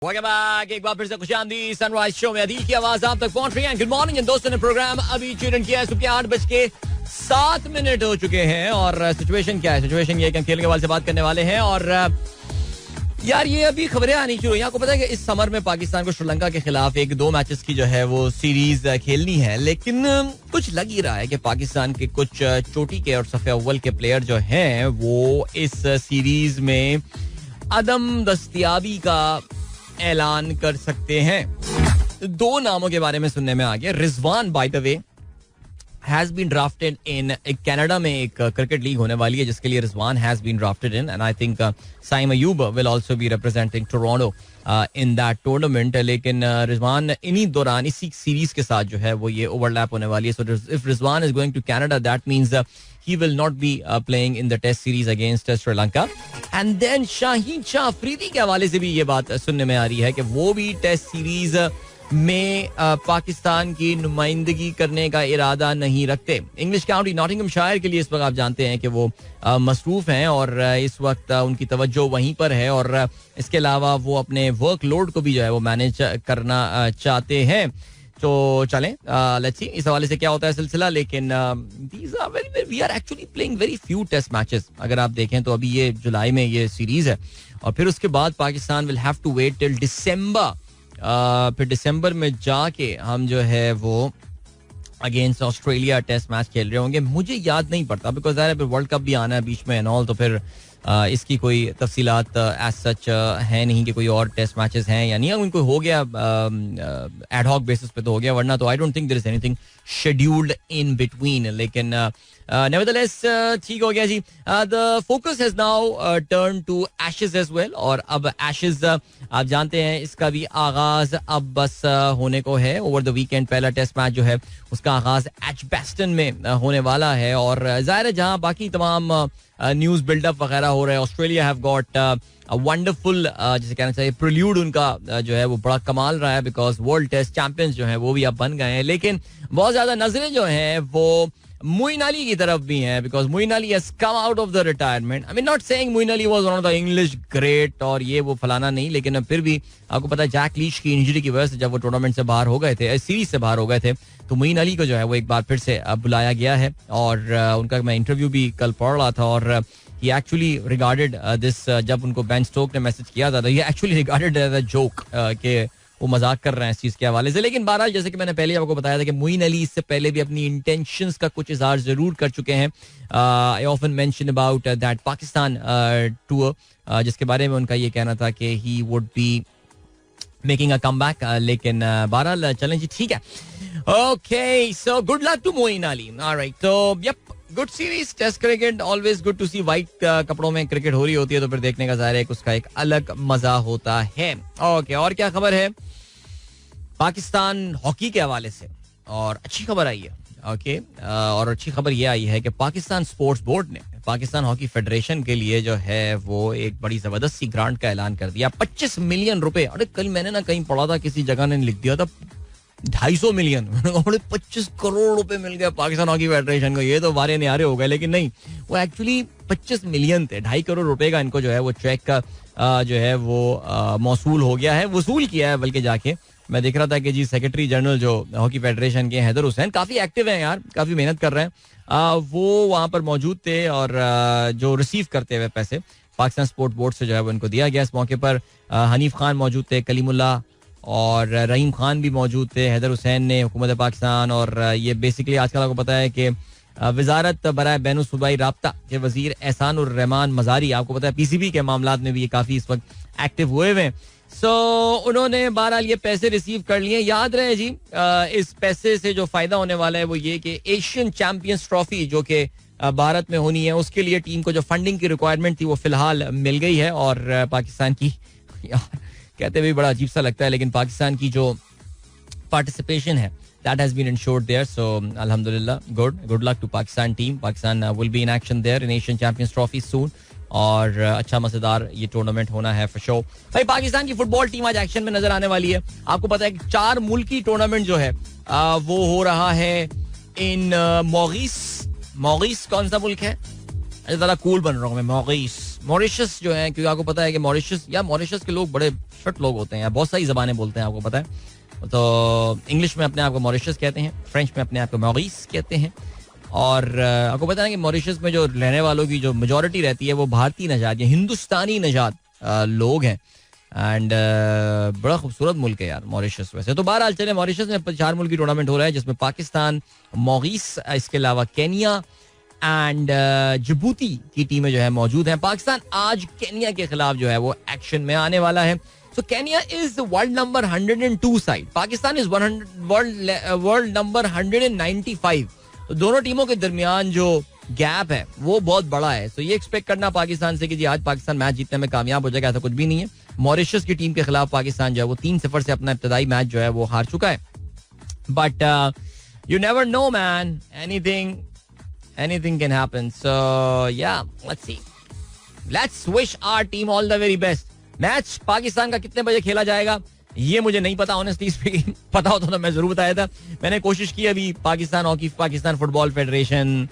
एक बार फिर से खुशामदीद सनराइज शो में अदील की आवाज आप तक पहुंच रही है. गुड मॉर्निंग दोस्तों ने प्रोग्राम अभी ट्यून किया है. सुबह 8:07 हो चुके हैं. और सिचुएशन क्या है? सिचुएशन ये कि हम खेल के बारे से बात करने वाले हैं. और यार ये अभी खबरें आनी शुरू हुई. आपको पता है कि इस समर में पाकिस्तान को श्रीलंका के खिलाफ 1-2 मैचेस की जो है वो सीरीज खेलनी है, लेकिन कुछ लग ही रहा है कि पाकिस्तान के कुछ चोटी के और सफ़े अव्वल के प्लेयर जो हैं वो इस सीरीज में अदम दस्तयाबी का ऐलान कर सकते हैं. 2 नामों के बारे में सुनने में आ गया. Rizwan bye the way has been drafted in Canada में एक क्रिकेट लीग होने वाली है जिसके लिए Rizwan has been drafted in, and I think Saim Ayub will also be representing Toronto in that tournament. लेकिन रिजवान इन्हीं दौरान इसी सीरीज के साथ जो है वो ये ओवरलैप होने वाली है. So if Rizwan is going to Canada, that means he will not be playing in the test series against Sri Lanka. And then Shaheen Shah Afridi के हवाले से भी ये बात सुनने में आ रही है कि वो भी टेस्ट सीरीज में पाकिस्तान की नुमाइंदगी करने का इरादा नहीं रखते. इंग्लिश काउंटी नॉटिंघमशायर के लिए इस वक्त आप जानते हैं कि वो मसरूफ हैं और इस वक्त उनकी तवज्जो वहीं पर है. और इसके अलावा वो अपने वर्कलोड को भी जो है वो मैनेज करना चाहते हैं. तो चलें लेट्स सी इस हवाले से क्या होता है सिलसिला. लेकिन we are actually playing very few test matches. अगर आप देखें तो अभी ये जुलाई में ये सीरीज है और फिर उसके बाद Pakistan will have to wait till December. फिर दिसंबर में जाके हम जो है वो अगेंस्ट ऑस्ट्रेलिया टेस्ट मैच खेल रहे होंगे. मुझे याद नहीं पड़ता बिकॉज वर्ल्ड कप भी आना है बीच में एंड ऑल, तो फिर इसकी कोई तफसीलात एज सच है नहीं कि कोई और टेस्ट मैचेस हैं या नहीं. उनको हो गया एड हॉक बेसिस पे तो हो गया, वरना तो I don't think there is anything scheduled in between. लेकिन नेवरदलेस ठीक हो गया जी. The focus has now turn to Ashes as well. और अब एशेज आप जानते हैं इसका भी आगाज अब बस होने को है. ओवर द वीकेंड पहला टेस्ट मैच जो है उसका आगाज एजबेस्टन में होने वाला है. और जाहिर है जहां बाकी तमाम न्यूज बिल्डअप वगैरह हो रहे हैं, ऑस्ट्रेलिया हैव गॉट वंडरफुल जिसे कहना चाहिए प्रिल्यूड उनका जो है वो बड़ा कमाल रहा है बिकॉज वर्ल्ड टेस्ट चैंपियंस जो है वो भी अब बन गए हैं. लेकिन बहुत ज्यादा नजरें जो हैं वो मोइन अली की तरफ भी हैं because Moeen Ali has come out of the retirement. I mean not saying Moeen Ali was one of the English great और ये वो फलाना नहीं, लेकिन फिर भी आपको पता है जैक लीच की इंजरी की वजह से जब वो टूर्नामेंट से बाहर हो गए थे, सीरीज से बाहर हो गए थे, तो मोइन अली को जो है वो एक बार फिर से बुलाया गया है. और उनका मैं इंटरव्यू भी कल पढ़ रहा था और he actually regarded this जब उनको बेन स्टोक ने मैसेज किया था, he actually regarded as a joke कि वो मजाक कर रहे हैं इस चीज के हवाले से. लेकिन बहरहाल जैसे कि मैंने पहले आपको बताया था कि मोइन अली इससे पहले भी अपनी इंटेंशंस का कुछ इजहार जरूर कर चुके हैं. I often mention about that Pakistan tour जिसके बारे में उनका ये कहना था कि he would be making a comeback. लेकिन बहरहाल चलें जी ठीक है. Okay so good luck to Moeen Ali. Alright, तो yup good series test cricket, always good to see. White कपड़ों में क्रिकेट हो रही होती है तो फिर देखने का ज़ाहिर है उसका एक अलग मजा होता है. ओके, और क्या खबर है पाकिस्तान हॉकी के हवाले से? और अच्छी खबर आई है. ओके, और अच्छी खबर ये आई है कि पाकिस्तान स्पोर्ट्स बोर्ड ने पाकिस्तान हॉकी फेडरेशन के लिए जो है वो एक बड़ी जबरदस्त सी ग्रांट का ऐलान कर दिया. 25 मिलियन रुपए. अरे कल मैंने ना कहीं पढ़ा था, किसी जगह ने लिख दिया था 250 मिलियन. 25 करोड़ रुपए मिल गया पाकिस्तान हॉकी फेडरेशन को. ये तो वारे न्यारे हो गए, लेकिन नहीं, वो एक्चुअली 25 मिलियन थे. 2.5 करोड़ रुपए का इनको जो है वो चेक का जो है वो मौसूल हो गया है, वसूल किया है बल्कि जाके. मैं देख रहा था कि जी सेक्रेटरी जनरल जो हॉकी फेडरेशन के हैदर हुसैन काफी एक्टिव हैं यार, काफी मेहनत कर रहे हैं. वो वहां पर मौजूद थे और जो रिसीव करते हुए पैसे पाकिस्तान स्पोर्ट बोर्ड से जो है वो इनको दिया गया. इस मौके पर हनीफ खान मौजूद थे, कलीमुल्लाह और रहीम खान भी मौजूद थे. हैदर हुसैन ने हुकूमत पाकिस्तान और ये बेसिकली आजकल आपको पता है कि वजारत बराए बैन सूबाई राब्ता के वजीर एहसानुर रहमान मजारी, आपको पता है पीसीबी के मामलात में भी ये काफी इस वक्त एक्टिव हुए हुए हैं. सो उन्होंने बहरहाल ये पैसे रिसीव कर लिए. याद रहे जी, इस पैसे से जो फायदा होने वाला है वो ये कि एशियन चैंपियंस ट्रॉफी जो कि भारत में होनी है, उसके लिए टीम को जो फंडिंग की रिक्वायरमेंट थी वो फिलहाल मिल गई है. और पाकिस्तान की कहते हुए बड़ा अजीब सा लगता है, लेकिन पाकिस्तान की जो पार्टिसिपेशन है that has been ensured there. So alhamdulillah, good luck to Pakistan team. Pakistan will be in action there in Asian Champions Trophy soon. और अच्छा मजेदार ये टूर्नामेंट होना है फॉर श्योर. भाई पाकिस्तान की फुटबॉल टीम आज एक्शन में नजर आने वाली है. आपको पता है कि 4 मुल्की टूर्नामेंट जो है वो हो रहा है इन मॉरिस कौन सा मुल्क है? ज़रा कूल बन रहा हूँ मैं. मॉरिशस जो है, क्योंकि आपको पता है कि मॉरिशस के लोग बड़े शट लोग होते हैं, बहुत सारी जबानें बोलते हैं, आपको पता है. तो इंग्लिश में अपने आप को मॉरिशस कहते हैं, फ्रेंच में अपने आप को मॉरिस कहते हैं. और आपको पता है कि मॉरिशस में जो रहने वालों की जो मेजॉरिटी रहती है वो भारतीय नजात या हिंदुस्तानी नजात लोग हैं. एंड बड़ा खूबसूरत मुल्क है यार मॉरिशस वैसे तो. बहरहाल चले, मॉरिशस में 4 मुल्क की टूर्नामेंट हो रहा है जिसमें पाकिस्तान, मॉरिस, इसके अलावा केनिया एंड जिबूती की टीमें जो है मौजूद हैं. पाकिस्तान आज केनिया के खिलाफ जो है वो एक्शन में आने वाला है. So Kenya is the world number 102 side. Pakistan is world number 195. तो दोनों टीमों के दरमियान जो गैप है वो बहुत बड़ा है. तो ये एक्सपेक्ट करना पाकिस्तान से कि जी आज पाकिस्तान मैच जीतने में कामयाब हो जाएगा, ऐसा कुछ भी नहीं है. मॉरिशस की टीम के खिलाफ पाकिस्तान जो है वो 3-0 से अपना इब्तदाई मैच जो है वो हार चुका है. But you never know man, anything can happen. So yeah, let's wish our team all the very best. Match Pakistan का कितने बजे खेला जाएगा ये मुझे नहीं पता, ऑनेस्टली स्पीकिंग. पता होता तो मैं जरूर बताया था. मैंने कोशिश की अभी पाकिस्तान फुटबॉल फेडरेशन,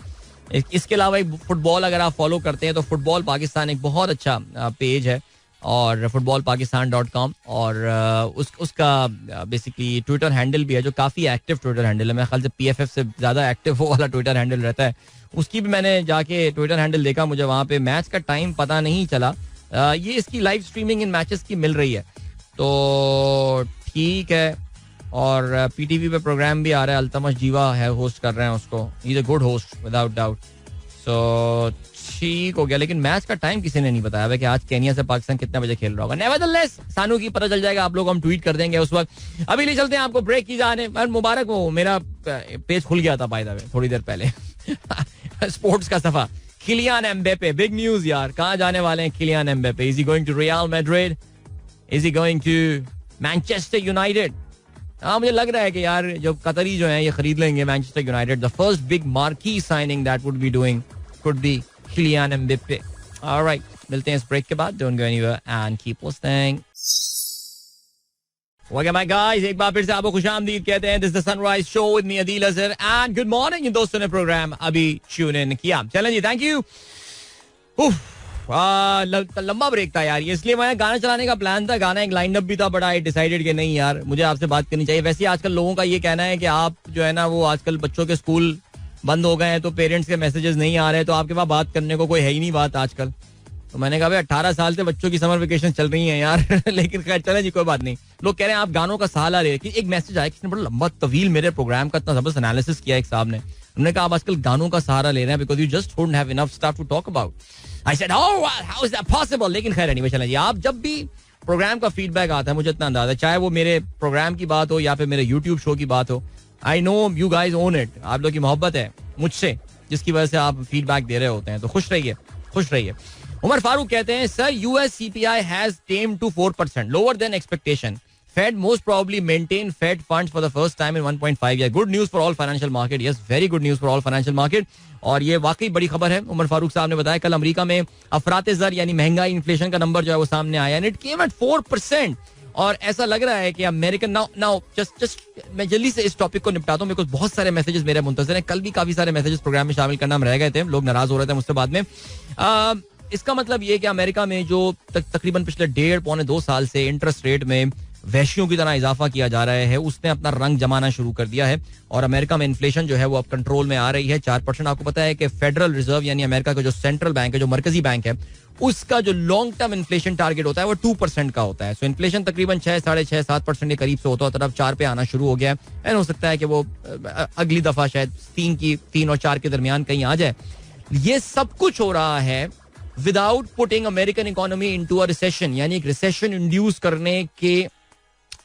इसके अलावा एक फुटबॉल अगर आप फॉलो करते हैं तो फुटबॉल पाकिस्तान एक बहुत अच्छा पेज है और footballpakistan.com और उसका बेसिकली ट्विटर हैंडल भी है जो काफी एक्टिव ट्विटर हैंडल है. मेरे ख्याल से PFF से ज्यादा एक्टिव वो वाला ट्विटर हैंडल रहता है. उसकी भी मैंने जाके ट्विटर हैंडल देखा, मुझे वहां पे मैच का टाइम पता नहीं चला. ये इसकी लाइव स्ट्रीमिंग इन मैचेस की मिल रही है तो ठीक है. और PTV पे प्रोग्राम भी आ रहा है, अल्तमश जीवा है होस्ट कर रहे हैं उसको. He is a good host without doubt. So ठीक हो गया, लेकिन मैच का टाइम किसी ने नहीं बताया कि आज केनिया से पाकिस्तान कितने बजे खेल रहा होगा. नेवरदलेस सानू की पता चल जाएगा, आप लोग हम ट्वीट कर देंगे उस वक्त. अभी ले चलते हैं आपको ब्रेक की जाने. मुबारक हो, मेरा पेज खुल गया था बाय द वे थोड़ी देर पहले. स्पोर्ट्स का सफा. किलियन एम्बेपे, बिग न्यूज यार. कहाँ जाने वाले हैं Kylian Mbappe? Is he going to Real Madrid? Is he going to Manchester United? हाँ, मुझे लग रहा है कि यार जो कतरी जो है ये खरीद लेंगे Manchester United. The first big marquee signing that would be doing could be Kylian Mbappe. Alright, मिलते हैं इस ब्रेक के बाद. Don't go anywhere and keep listening. Okay my guys, एक बार फिर से आपको खुशामदीद कहते हैं. This is the sunrise show with me Adeel Azhar and good morning. इन दोस्तों ने प्रोग्राम अभी ट्यून इन किया. चलें जी, थैंक यू. लंबा ब्रेक था यार ये, इसलिए मैं गाना चलाने का प्लान था. गाना एक लाइन अप भी था बट आई डिसाइडेड कि नहीं यार मुझे आपसे बात करनी चाहिए. वैसे आजकल लोगों का ये कहना है कि आप जो है ना वो आजकल बच्चों के स्कूल बंद हो गए हैं तो पेरेंट्स के मैसेजेस नहीं आ रहे, तो आपके पास बात करने को कोई है ही नहीं बात आजकल. तो मैंने कहा भाई 18 साल से बच्चों की समर वेकेशन चल रही है यार. लेकिन खैर चले जी, कोई बात नहीं. लोग कह रहे हैं आप गानों का सहारा ले. कि एक मैसेज आया, किसने बड़ा लंबा तवील मेरे प्रोग्राम का इतना जबरदस्त एनालिसिस किया एक साहब ने. उन्होंने कहा आप आजकल गानों का सहारा ले रहे हैं because you just don't have enough stuff to talk about. I said oh how is that possible. लेकिन खैर एनीवे चलें जी. आप जब भी प्रोग्राम का फीडबैक आता है, मुझे इतना अंदाजा है, चाहे वो मेरे प्रोग्राम की बात हो या फिर मेरे यूट्यूब शो की बात हो, I know you guys own it. आप लोग की मोहब्बत है मुझसे जिसकी वजह से आप फीडबैक दे रहे होते हैं, तो खुश रहिए. उमर फारूक कहते हैं sir US CPI has tame to 4%, lower than expectation. Fed most probably maintain Fed funds for the first time in 1.5 year. Good news for all financial market. Yes, very good news for all financial market. और ये वाकई बड़ी खबर है. उमर फारूक साहब ने बताया कल अमेरिका में अफराते ज़र यानी महंगाई इन्फ्लेशन का नंबर जो है वो सामने आया. And it came at 4%. और ऐसा लग रहा है कि अमेरिकन नाउ जस्ट मैं जल्दी से इस टॉपिक को निपटाता हूँ. मेरे को बहुत सारे मैसेजेस मेरे मुंतज़िर हैं. कल भी काफी सारे मैसेजेस प्रोग्राम में शामिल करना हम रह गए थे. लोग नाराज हो रहे थे मुझसे बाद में. इसका मतलब ये कि अमेरिका में जो तकरीबन पिछले 1.5-2 साल से इंटरेस्ट रेट में वैश्यों की तरह इजाफा किया जा रहा है, उसने अपना रंग जमाना शुरू कर दिया है. और अमेरिका में इन्फ्लेशन जो है वो अब कंट्रोल में आ रही है. 4%. आपको पता है कि फेडरल रिजर्व यानी अमेरिका का जो सेंट्रल बैंक है, जो मरकजी बैंक है, उसका जो लॉन्ग टर्म इन्फ्लेशन टारगेट होता है वो 2% का होता है. सो इन्फ्लेशन तकरीबन 6-6.5-7% के करीब से होता है, तरफ 4 पे आना शुरू हो गया है. एंड हो सकता है कि वो अगली दफा शायद 3 और 4 के दरमियान कहीं आ जाए. ये सब कुछ हो रहा है without putting American economy into a recession, यानी एक रिसेशन इंड्यूस करने के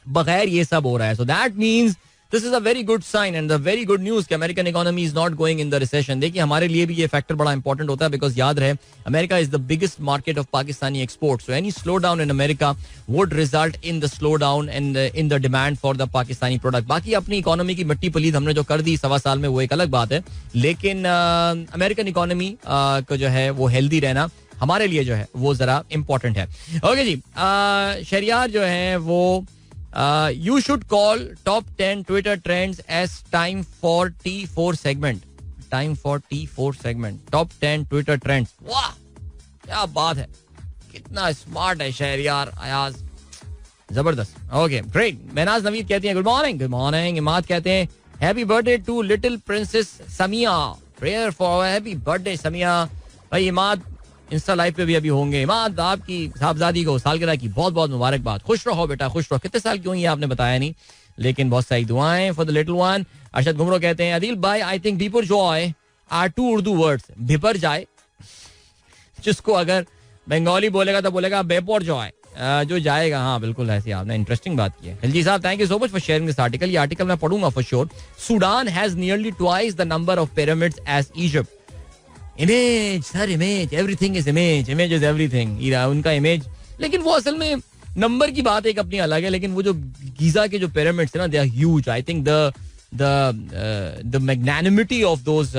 बगैर ये सब हो रहा है. So that means this is a very good sign and very good news कि American economy is not going in the recession. देखिए हमारे लिए भी ये फैक्टर बड़ा इंपॉर्टेंट होता है, बिकॉज याद रहे America is the biggest market of Pakistani export. So any slow down in America would result in the slow down in the demand for the Pakistani product. बाकी अपनी इकोनॉमी की मिट्टी पलीद हमने जो कर दी 1.25 साल में वो एक अलग बात है, लेकिन अमेरिकन इकोनॉमी को जो है वो हेल्दी रहना हमारे लिए जो है वो जरा इंपॉर्टेंट है. ओके जी, शहरियार जो है वो you should call top 10 Twitter trends as time for T4 segment. Time for T4 segment. Top 10 Twitter trends. वाह क्या बात है, कितना स्मार्ट है शहरियार अयाज, जबरदस्त. Okay great. महनाज नवीद कहती हैं good morning. Good morning. Imad कहते हैं happy birthday to little princess Samia. Prayer for happy birthday Samia. भाई इमाद इंस्टा लाइव पे भी अभी होंगे. इमाद आपकी साहबजादी को सालगिरह की बहुत बहुत मुबारकबाद. खुश रहो बेटा, खुश रहो. कितने साल की हुई है आपने बताया नहीं, लेकिन बहुत सारी दुआएं for the little one. Arshad Ghumro कहते हैं अदिल भाई I think Biparjoy are 2 Urdu words. भिपर जाए जिसको अगर बंगाली बोलेगा तो बोलेगा बेपोर जॉय, जो जाएगा. हाँ बिल्कुल ऐसी आपने इंटरेस्टिंग बात की है. खिलजी साहब thank you so much for sharing this article. ये आर्टिकल मैं पढ़ूंगा for sure. Sudan has nearly twice the number of pyramids as Egypt. Image sir, image, everything is image, image is everything. उनका image, लेकिन वो असल में number की बात एक अपनी अलग है. लेकिन वो जो गीजा के जो पिरामिड्स है ना, they are huge. I think the magnanimity of those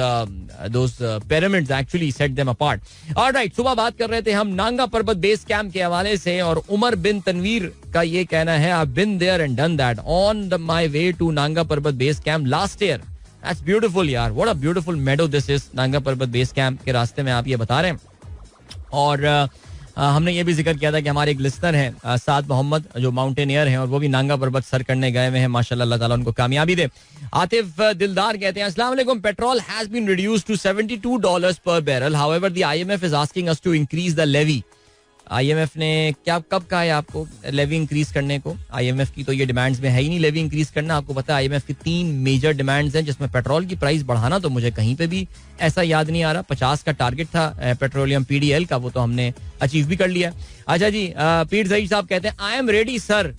pyramids actually set them apart. Alright, सुबह बात कर रहे थे हम नांगा पर्वत बेस कैंप के हवाले से, और उमर बिन तनवीर का ये कहना है I been there and done that on my way to Nanga Parbat base camp last year. That's beautiful यार. What a beautiful meadow this is. Nanga Parbat base camp के रास्ते में आप ये बता रहे हैं. और हमने ये भी जिक्र किया था कि हमारे एक लिस्नर हैं साद मोहम्मद, जो माउंटेनियर हैं, और वो भी नांगा पर्वत सर करने गए हुए हैं. माशाल्लाह, अल्लाह ताला उनको कामयाबी दे. आतिफ दिलदार कहते हैं अस्सलाम वालेकुम. Petrol has been reduced to $72 per barrel. However the IMF is asking us to increase the levy. IMF ने क्या कब कहा है आपको लेवी इंक्रीज करने को? IMF की तो ये डिमांड्स में है ही नहीं लेवी इंक्रीज करना. आपको पता है IMF की 3 मेजर डिमांड्स हैं, जिसमें पेट्रोल की प्राइस बढ़ाना तो मुझे कहीं पे भी ऐसा याद नहीं आ रहा. 50 का टारगेट था पेट्रोलियम PDL का, वो तो हमने अचीव भी कर लिया. अच्छा जी, पीर जहीर साहब कहते हैं आई एम रेडी सर.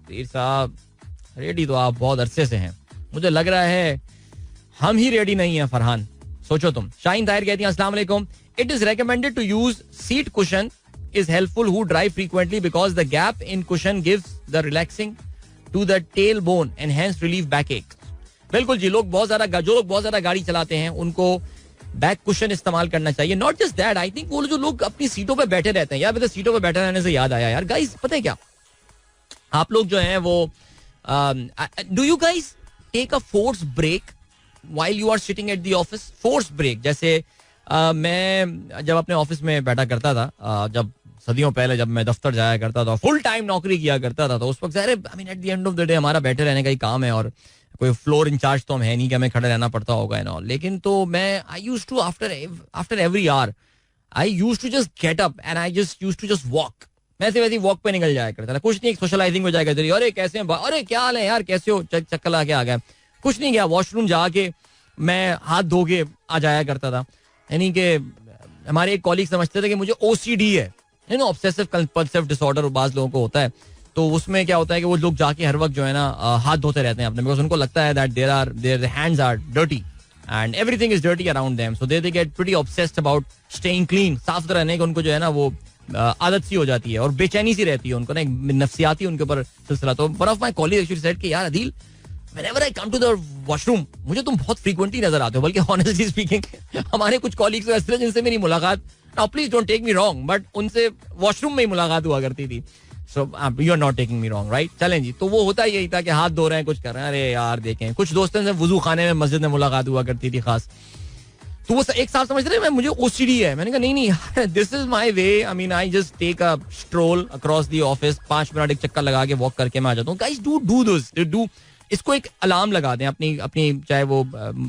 पीर साहब रेडी तो आप बहुत अरसे से हैं, मुझे लग रहा है हम ही रेडी नहीं है. फरहान सोचो तुम. शाहीन ताहिर कहती हैं अस्सलाम वालेकुम. It is recommended to use seat cushion is helpful who drive frequently because the gap in cushion gives the relaxing to the tailbone and hence relieve backache. बिल्कुल जी, जो लोग बहुत ज्यादा गाड़ी चलाते हैं उनको बैक कुशन इस्तेमाल करना चाहिए. Not just that, I think वो जो लोग अपनी सीटों पे बैठे रहते हैं यार, मतलब सीटों पे बैठे रहने से याद आया यार गाइस, पता है क्या, आप लोग जो हैं वो do you guys take a force break while you are sitting at the office? Force break जैसे मैं जब अपने ऑफिस में बैठा करता था, जब सदियों पहले जब मैं दफ्तर जाया करता था, फुल टाइम नौकरी किया करता था, तो उस वक्त I mean at the end of the day हमारा बैठे रहने का ही काम है, और कोई फ्लोर इंचार्ज तो हम है नहीं कि हमें खड़े रहना पड़ता होगा एंड ऑल. लेकिन तो मैं I used to after every hour I used to just get up and I just used to just walk. मैं वैसे वॉक पे निकल जाया करता था. कुछ नहीं, सोशलाइजिंग हो जाया करती थी. अरे कैसे हैं, अरे क्या हाल है यार, कैसे हो, चक्कर आके आ गया. कुछ नहीं गया, वॉशरूम जाके मैं हाथ धो के आ जाया करता था. यानी कि हमारे एक कॉलीग समझते थे कि मुझे OCD है, ऑब्सेसिव कंपल्सिव डिसऑर्डर बाज लोगों को होता है. तो उसमें क्या होता है कि वो लोग जाके हर वक्त जो है ना हाथ धोते रहते हैं अपने, बिकॉज उनको लगता है that their hands are dirty and everything is dirty around them, so they get pretty obsessed about staying clean. साफ रहने के उनको जो है ना वो आदत सी हो जाती है और बेचैनी सी रहती है उनको ना, एक नफ्सियाती उनके ऊपर सिलसिला. तो one of my colleague actually said कि यार Adeel, whenever I come to the washroom, मुझे तुम बहुत फ्रीक्वेंटली नजर आते हो. बल्कि honestly speaking हमारे कुछ कॉलीग्स ऐसे जिनसे मेरी मुलाकात, now please don't take me wrong, but उनसे वॉशरूम में ही मुलाकात हुआ करती थी. So you are not taking me wrong, right? चलें जी. तो वो होता यही था कि हाथ धो रहे हैं, कुछ कर रहे हैं, अरे यार देखें. कुछ दोस्तों से वुजू खाने में मस्जिद में मुलाकात हुआ करती थी खास. तो वो एक साल समझ रहे मैं, मुझे ओसीडी है. मैंने कहा नहीं this is my way. I mean I just take a stroll across the office, 5 minute एक चक्कर लगा के वॉक करके मैं आ जाता हूँ. Guys do this, do. इसको एक अलार्म लगा दें अपनी अपनी, चाहे वो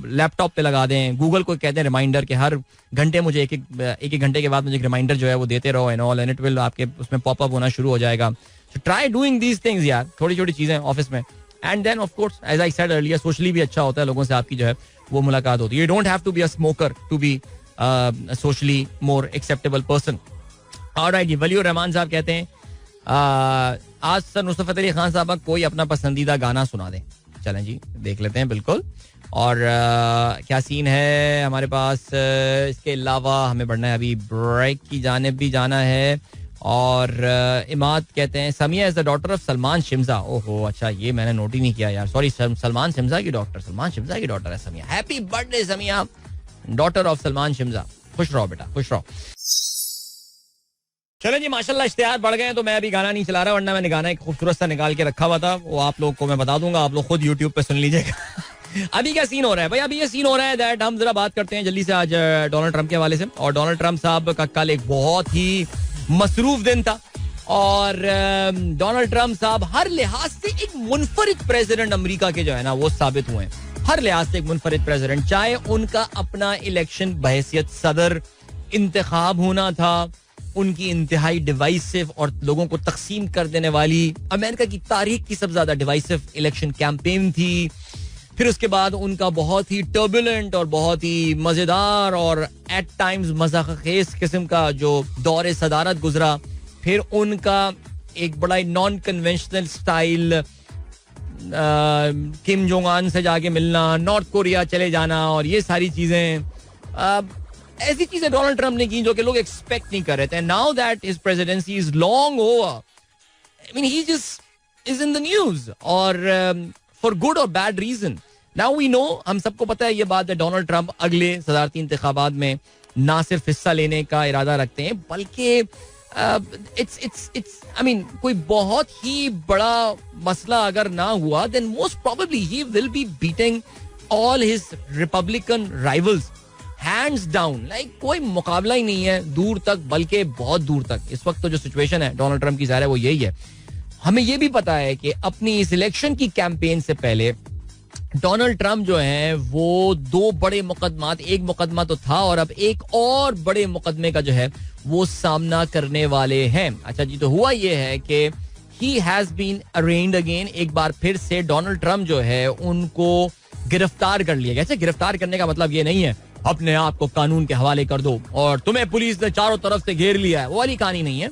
लैपटॉप पे लगा दें. गूगल को कहते हैं रिमाइंडर के हर घंटे मुझे एक घंटे के बाद मुझे एक रिमाइंडर जो है वो देते रहो and all, and it will आपके उसमें पॉपअप होना शुरू हो जाएगा. So try doing these things यार, थोड़ी छोटी चीजें ऑफिस में. And then of course as I said earlier, socially भी अच्छा होता है, लोगों से आपकी जो है वो मुलाकात होती है. You don't have to be a smoker to be socially more acceptable person. Alright जी. वलीउर रहमान साहब कहते हैं आज सर नुसरत अली खान साहब कोई अपना पसंदीदा गाना सुना दें. चलें जी, देख लेते हैं बिल्कुल. और क्या सीन है हमारे पास. इसके अलावा हमें बढ़ना है, अभी ब्रेक की जानिब भी जाना है. और इमाद कहते हैं Samia is the daughter of Salman Shimja. ओहो अच्छा, ये मैंने नोट ही नहीं किया यार, सॉरी. सलमान शिमजा की डॉटर है Samia. Happy birthday Samia, daughter of Salman Shimja. खुश रहो बेटा, खुश रहो. चलो जी, माशाल्लाह इश्तिहार बढ़ गए. तो मैं अभी गाना नहीं चला रहा, वरना मैंने गाना एक खूबसूरत सा निकाल के रखा हुआ था, वो आप लोग को मैं बता दूंगा, आप लोग खुद यूट्यूब पे सुन लीजिएगा. अभी क्या सीन हो रहा है भाई. अभी ये सीन हो रहा है दैट हम जरा बात करते हैं जल्दी से आज डोनाल्ड ट्रंप के हवाले से. और डोनाल्ड ट्रंप साहब का कल एक बहुत ही मसरूफ दिन था. और डोनाल्ड ट्रंप साहब हर लिहाज से एक मुनफरिद प्रेसिडेंट अमेरिका के जो है ना वो साबित हुए हैं. हर लिहाज से एक मुनफरिद प्रेसिडेंट. चाहे उनका अपना इलेक्शन बहैसियत सदर इंतखाब होना था, उनकी इंतहाई डिवाइसिव और लोगों को तकसीम कर देने वाली अमेरिका की तारीख की सबसे ज्यादा डिवाइसिव इलेक्शन कैंपेन थी. फिर उसके बाद उनका बहुत ही टर्बुलेंट और बहुत ही मजेदार और एट टाइम्स मज़ाक़-खेज़ किस्म का जो दौरे सदारत गुजरा. फिर उनका एक बड़ा non conventional style Kim Jong Un से जाके मिलना, नॉर्थ कोरिया चले जाना और ये सारी चीजें, ऐसी चीजें डोनाल्ड ट्रंप ने की जो कि लोग एक्सपेक्ट नहीं कर रहे थे. Now that his presidency is long over, I mean he just is in the news और फॉर गुड और bad reason. Now we know, हम सबको पता है ये बात है, डोनाल्ड ट्रंप अगले सदारती इंतखाबात में ना सिर्फ हिस्सा लेने का इरादा रखते हैं बल्कि इट्स आई मीन कोई बहुत ही बड़ा मसला अगर ना हुआ then most probably he will be beating all his Republican rivals hands down. Like कोई मुकाबला ही नहीं है दूर तक, बल्कि बहुत दूर तक. इस वक्त तो जो सिचुएशन है डोनाल्ड ट्रंप की ज़ाहिर है वो यही है. हमें ये भी पता है कि अपनी इस इलेक्शन की कैंपेन से पहले डोनाल्ड ट्रंप जो है वो 2 बड़े मुकदमात, एक मुकदमा तो था और अब एक और बड़े मुकदमे का जो है वो सामना करने वाले हैं. अच्छा जी, तो हुआ ये है कि ही हैज बीन अरेन्ड अगेन. एक बार फिर से डोनाल्ड ट्रंप जो है उनको गिरफ्तार कर लिया गया. अच्छा, गिरफ्तार करने का मतलब ये नहीं है अपने आप को कानून के हवाले कर दो और तुम्हें पुलिस ने चारों तरफ से घेर लिया है, वो वाली कहानी नहीं है.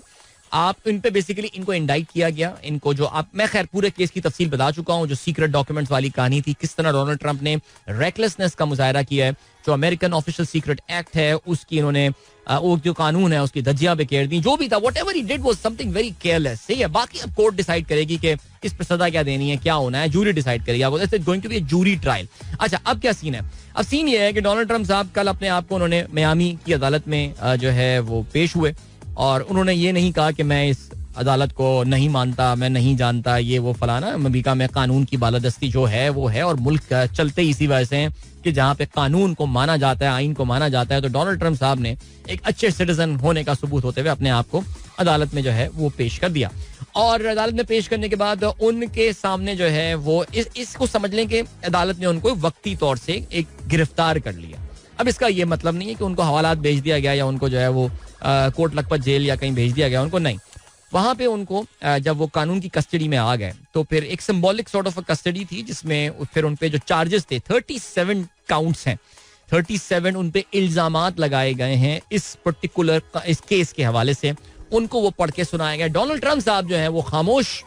आप इन पे बेसिकली इनको इंडाइट किया गया. इनको जो आप, मैं खैर पूरे केस की तफसील बता चुका हूं, जो सीक्रेट डॉक्यूमेंट्स वाली कहानी थी, किस तरह डोनाल्ड ट्रंप ने रेकलेसनेस का मुजाहरा किया है. जो अमेरिकन ऑफिशियल सीक्रेट एक्ट है उसकी इन्होंने वो जो कानून है उसकी धज्जियां बिखेर दी. जो भी था, whatever he did was something very careless. सही है, बाकी अब कोर्ट डिसाइड करेगी कि इस पर सजा क्या देनी है, क्या होना है, जूरी डिसाइड करेगी. It's going to be a jury trial. अच्छा, अब क्या सीन है. अब सीन ये है कि डोनाल्ड ट्रंप साहब कल अपने आप को उन्होंने मियामी की अदालत में जो है वो पेश हुए और उन्होंने ये नहीं कहा कि मैं इस अदालत को नहीं मानता, मैं नहीं जानता, ये वो फलाना. अमेरिका में कानून की बालादस्ती जो है वो है और मुल्क चलते इसी वजह से हैं कि जहाँ पे कानून को माना जाता है, आइन को माना जाता है. तो डोनाल्ड ट्रंप साहब ने एक अच्छे सिटीजन होने का सबूत होते हुए अपने आप को अदालत में जो है वो पेश कर दिया. और अदालत में पेश करने के बाद उनके सामने जो है वो इसको समझ लें कि अदालत ने उनको वक्ती तौर से एक गिरफ्तार कर लिया. अब इसका ये मतलब नहीं है कि उनको हवालात भेज दिया गया या उनको जो है वो कोट लखपत जेल या कहीं भेज दिया गया. उनको नहीं, वहां पे उनको जब वो कानून की कस्टडी में आ गए तो फिर एक सिंबॉलिक सॉर्ट ऑफ कस्टडी थी जिसमें फिर उन पे जो चार्जेस थे 37 काउंट्स हैं, 37 उन पे इल्जामात लगाए गए हैं इस पर्टिकुलर इस केस के हवाले से. उनको वो पढ़ के सुनाया गया. डोनाल्ड ट्रंप साहब जो है वो खामोश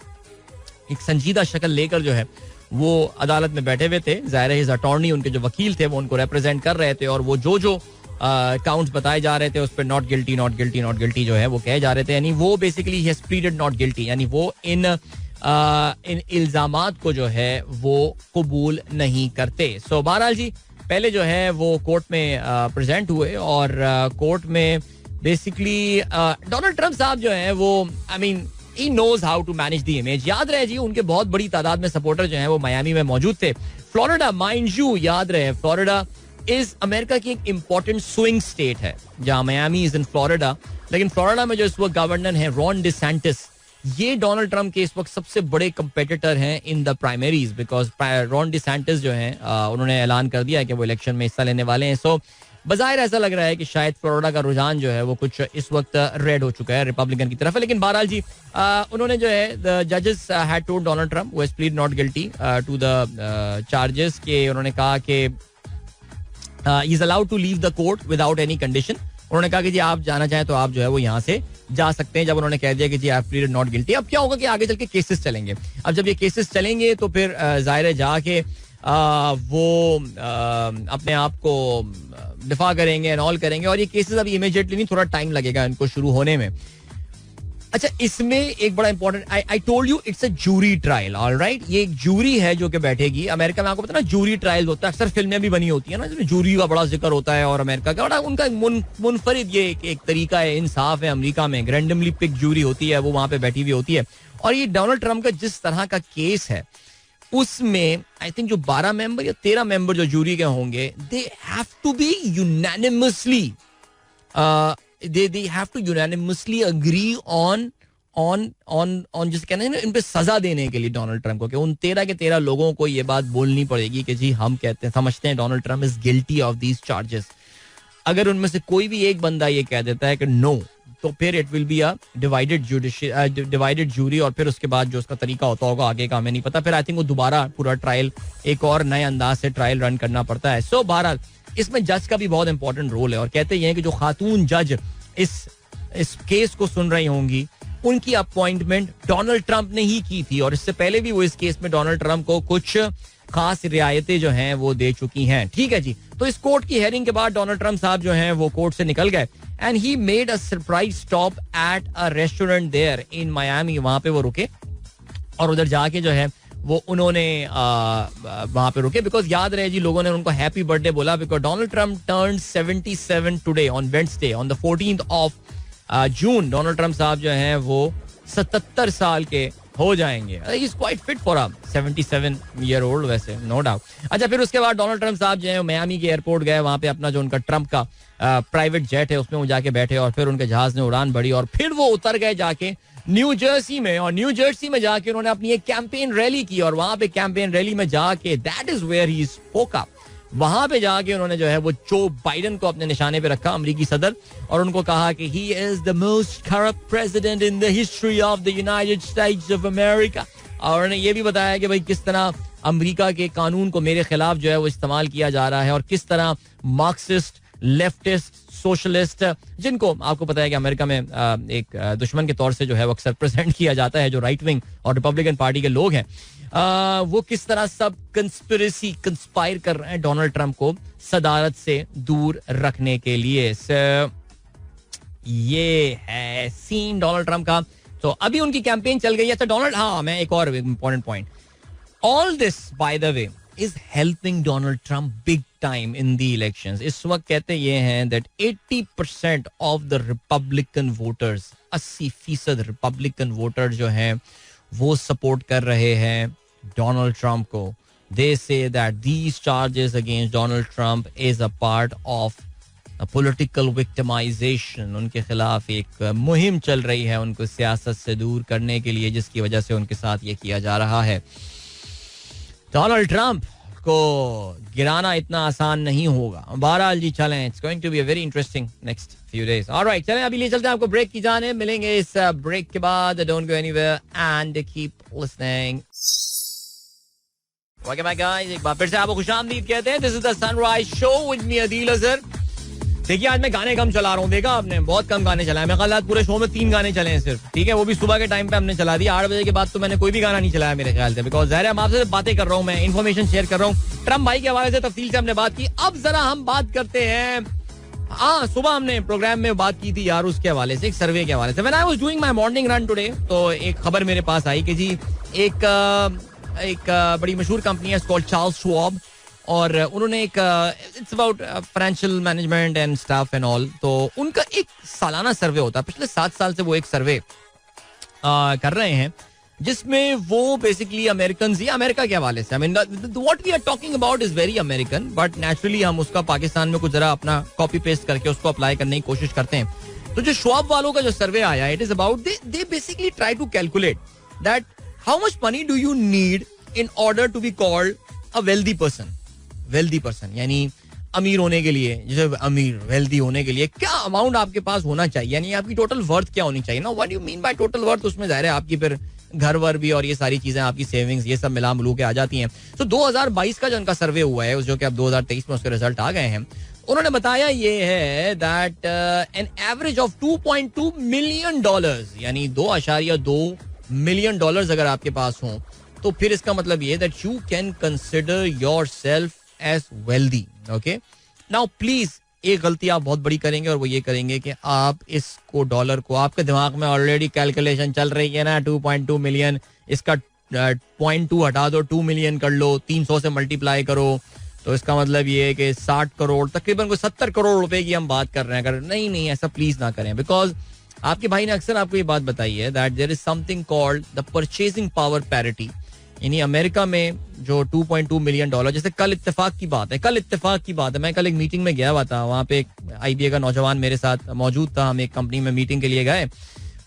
एक संजीदा शक्ल लेकर जो है वो अदालत में बैठे हुए थे. ज़ाहिर है हिज अटॉर्नी, उनके जो वकील थे वो उनको रिप्रेजेंट कर रहे थे और वो जो काउंट्स बताए जा रहे थे, उस पर not guilty not guilty not guilty जो है वो कहे जा रहे थे, यानी वो basically he has pleaded not guilty, यानी वो इन इल्जामात को जो है वो कबूल नहीं करते. सो बहरहाल जी पहले जो है वो कोर्ट में प्रेजेंट हुए और कोर्ट में बेसिकली डोनाल्ड ट्रम्प साहब जो है वो I mean he knows how to manage the image. याद रहे जी उनके बहुत बड़ी तादाद में सपोर्टर जो हैं वो मायामी में मौजूद थे. फ्लोरिडा माइंड यू याद रहे, फ्लोरिडा इज अमेरिका की एक इंपॉर्टेंट स्विंग स्टेट है, जहां मायामी इज इन फ्लोरिडा. लेकिन फ्लोरिडा में जो इस वक्त गवर्नर है रॉन डिसैंटिस, ये डोनाल्ड ट्रम्प के इस वक्त सबसे बड़े कंपेटिटर हैं in the primaries, because Ron DeSantis जो हैं उन्होंने ऐलान कर दिया है कि वो इलेक्शन में हिस्सा लेने वाले हैं. सो बज़ाहिर ऐसा लग रहा है कि शायद फ्लोरिडा का रुझान जो है वो कुछ इस वक्त रेड हो चुका है, रिपब्लिकन की तरफ है. लेकिन बहरहाल जी उन्होंने जो है द जजेस had told Donald Trump who has plead not guilty to the charges के उन्होंने कहा कि he is allowed to leave the court without any condition. उन्होंने कहा कि जी आप जाना चाहें तो आप जो है वो यहाँ से जा सकते हैं. जब उन्होंने कह दिया कि जी आप प्लीडेड नॉट गिल्टी, अब क्या होगा कि आगे चल के केसेस चलेंगे. अब जब ये केसेस चलेंगे तो फिर जाहिर है जाके वो अपने आप को दिफा करेंगे एंड ऑल करेंगे, और ये केसेस अभी इमीडिएटली नहीं, थोड़ा टाइम लगेगा इनको शुरू होने में. अच्छा, इसमें एक बड़ा important, I told you it's a jury trial, alright. ये एक जूरी है जो कि बैठेगी. अमेरिका में आपको पता ना जूरी ट्रायल होता है, अक्सर फिल्में भी बनी होती है ना जिसमें जूरी का बड़ा जिक्र होता है, और अमेरिका का बड़ा उनका मुनफरिद ये एक तरीका है, इंसाफ है. अमेरिका में रैंडमली पिक जूरी होती है, वो वहां पे बैठी हुई होती है. और ये डोनाल्ड ट्रम्प का जिस तरह का केस है उसमें आई थिंक जो 12 मेंबर या 13 मेंबर जो जूरी के होंगे, they have to be unanimously they have to unanimously agree on जिसे कहना है ना इन पे सजा देने के लिए डोनाल्ड ट्रम्प को, कि उन 13 के 13 लोगों को ये बात बोलनी पड़ेगी कि जी हम कहते हैं समझते हैं Donald Trump is guilty of these charges. अगर उनमें से कोई भी एक बंदा ये कह देता है कि नो, तो फिर it will be a divided jury, और फिर उसके बाद जो उसका तरीका होता होगा आगे का हमें नहीं पता. फिर आई थिंक वो दोबारा पूरा ट्रायल एक और नए अंदाज से ट्रायल रन करना पड़ता है. सो बहरहाल इसमें जज का भी बहुत इंपॉर्टेंट रोल है, और कहते हैं कि जो खातून जज इस केस को सुन रही होंगी उनकी अपॉइंटमेंट डोनाल्ड ट्रम्प ने ही की थी, और इससे पहले भी वो इस केस में डोनाल्ड ट्रम्प को कुछ खास रियायतें जो हैं वो दे चुकी हैं. ठीक है जी. तो इस कोर्ट की हेयरिंग के बाद डोनाल्ड ट्रम्प साहब जो हैं वो कोर्ट से निकल गए, and he made a surprise stop at a restaurant there in Miami. वहां पे वो रुके और उधर जाके जो है वो उन्होंने वहां पे रुके, बिकॉज याद रहे जी लोगों ने उनको हैप्पी बर्थडे बोला, because Donald Trump turned 77 today on Wednesday on the 14th of June. Donald Trump साहब जो हैं वो 77 साल के हो जाएंगे. He is quite fit for a 77-year-old वैसे, नो डाउट. अच्छा, फिर उसके बाद डोनाल्ड ट्रम्प साहब जो है मियामी के एयरपोर्ट गए, वहां पे अपना जो उनका ट्रम्प का प्राइवेट जेट है उसमें वो जाके बैठे, और फिर उनके जहाज ने उड़ान भरी, और फिर वो उतर गए जाके न्यू जर्सी में, और न्यू जर्सी में जाके उन्होंने अपनी एक कैंपेन रैली की, और वहां पे कैंपेन रैली में जाके that is where he spoke up. वहां पे जाके उन्होंने जो है वो जो बाइडेन को अपने निशाने पे रखा, अमेरिकी सदर, और उनको कहा कि he is the most corrupt president in the history of the United states of America. और उन्होंने ये भी बताया कि भाई किस तरह अमेरिका के कानून को मेरे खिलाफ जो है वो इस्तेमाल किया जा रहा है, और किस तरह मार्क्सिस्ट, लेफ्टिस्ट, सोशलिस्ट, जिनको आपको पता है कि अमेरिका में एक दुश्मन के तौर से जो है वो अक्सर प्रेजेंट किया जाता है, जो राइट विंग और रिपब्लिकन पार्टी के लोग हैं, वो किस तरह सब कंस्पायर कर रहे हैं डोनाल्ड ट्रम्प को सदारत से दूर रखने के लिए. ये है सीन डोनाल्ड ट्रम्प का. तो अभी उनकी कैंपेन चल गई है. अच्छा डोनाल्ड, हाँ मैं एक और important point, all this by the way is helping Donald Trump big time in the elections. इस वक्त कहते ये हैं that 80% of the Republican voters, 80% Republican voters जो हैं वो सपोर्ट कर रहे हैं डोनाल्ड ट्रम्प को. They say that these charges against Donald Trump is a part of a political victimization. उनके खिलाफ एक मुहिम चल रही है उनको सियासत से दूर करने के लिए, जिसकी वजह से उनके साथ ये किया जा रहा है. डोनाल्ड ट्रम्प को गिराना इतना आसान नहीं होगा. बहरहाल जी चलें, it's going to be a very interesting next few days. Alright, चलें अभी ले चलते हैं आपको ब्रेक की जाने. मिलेंगे इस ब्रेक के बाद. Don't go anywhere and keep listening. Okay my guys, एक बार फिर से आपको खुशामदीद कहते हैं. This is the sunrise show with me Adeel Azhar. देखिए आज मैं गाने कम चला रहा हूँ, देखा आपने, बहुत कम गाने चलाए. मैं कल आज पूरे शो में 3 गाने चले हैं सिर्फ. ठीक है, वो भी सुबह के टाइम पे हमने चला दिया. 8 बजे के बाद तो मैंने कोई भी गाना नहीं चलाया मेरे ख्याल से, बिकॉज ज़ाहिर है हम आपसे बातें कर रहा हूँ, मैं इन्फॉर्मेशन शेयर कर रहा हूँ. ट्रम्प भाई के हवाले से तफसील से हमने बात की. अब जरा हम बात करते हैं हाँ, सुबह हमने प्रोग्राम में बात की थी यार उसके हवाले से, एक सर्वे के हवाले से. When I was doing my morning run today, तो एक खबर मेरे पास आई कि जी एक बड़ी मशहूर कंपनी है कॉल्ड चार्ल्स श्वाब, और उन्होंने एक it's about financial management and staff and all. तो उनका एक सालाना सर्वे होता है. पिछले 7 साल से वो एक सर्वे कर रहे हैं जिसमें वो बेसिकली अमेरिकन या अमेरिका के हवाले से, I mean what we are talking about is very American, but naturally हम उसका पाकिस्तान में कुछ जरा अपना कॉपी पेस्ट करके उसको अप्लाई करने की कोशिश करते हैं. तो जो श्वाब वालों का जो सर्वे आया, it is about they basically try to calculate that how much money do you need in order to be called a wealthy person. Wealthy person यानी अमीर होने के लिए, जैसे अमीर वेल्दी होने के लिए क्या अमाउंट आपके पास होना चाहिए, यानी आपकी टोटल वर्थ क्या होनी चाहिए. ना what do you mean by total worth, उसमें जाहिर है आपकी फिर घर वर भी और ये सारी चीजें, आपकी सेविंग्स, ये सब मिला मिलू के आ जाती हैं. तो 2022 का जो उनका सर्वे हुआ है, जो कि अब 2023 में उसके रिजल्ट आ गए हैं, उन्होंने बताया ये है that an average of $2.2 million, यानी $2.2 मिलियन अगर आपके पास हो, तो फिर इसका मतलब ये that you can consider yourself as wealthy. Okay, now please एक गलती आप बहुत बड़ी करेंगे, और वो ये करेंगे कि आप इसको डॉलर को, आपके दिमाग में ऑलरेडी कैलकुलेशन चल रही है ना, 2.2 मिलियन, इसका 0.2 हटा दो, 2 मिलियन कर लो, 300 से मल्टीप्लाई करो, तो इसका मतलब ये है कि 60 करोड़, तकरीबन कोई 70 करोड़ रुपए की हम बात कर रहे हैं. अगर नहीं, ऐसा प्लीज ना करें, बिकॉज आपके भाई ने अक्सर आपको ये बात बताई है that there is something called the purchasing power parity. यानी अमेरिका में जो 2.2 मिलियन डॉलर, जैसे कल इत्तेफाक की बात है, मैं कल एक मीटिंग में गया हुआ था, वहाँ पे एक IBA का नौजवान मेरे साथ मौजूद था, हम एक कंपनी में मीटिंग के लिए गए,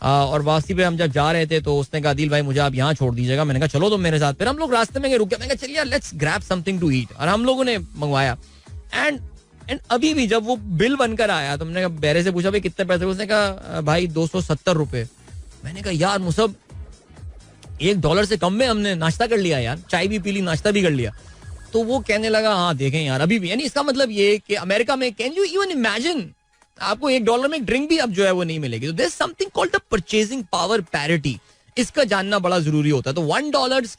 और वापसी पे हम जब जा रहे थे तो उसने कहा आदिल भाई मुझे आप यहाँ छोड़ दीजिएगा. मैंने कहा चलो तुम मेरे साथ. फिर हम लोग रास्ते में रुक गए, मैंने कहा चलिए let's grab something to eat, और हम लोगों ने मंगवाया. एंड अभी भी जब वो बिल बनकर आया तो हमने कहा, बैरे से पूछा भाई कितने पैसे, उसने कहा भाई 270 रुपए. मैंने कहा यार मुसब $1 से कम में हमने नाश्ता कर लिया यार, चाय भी पी ली, नाश्ता भी कर लिया. तो वो कहने लगा हाँ देखें यार अभी भी, यानी इसका मतलब ये कि अमेरिका में कैन यू इवन इमेजिन आपको $1 में ड्रिंक भी अब जो है वो नहीं मिलेगी. तो there is something called the purchasing power parity. इसका जानना बड़ा जरूरी होता है. तो $1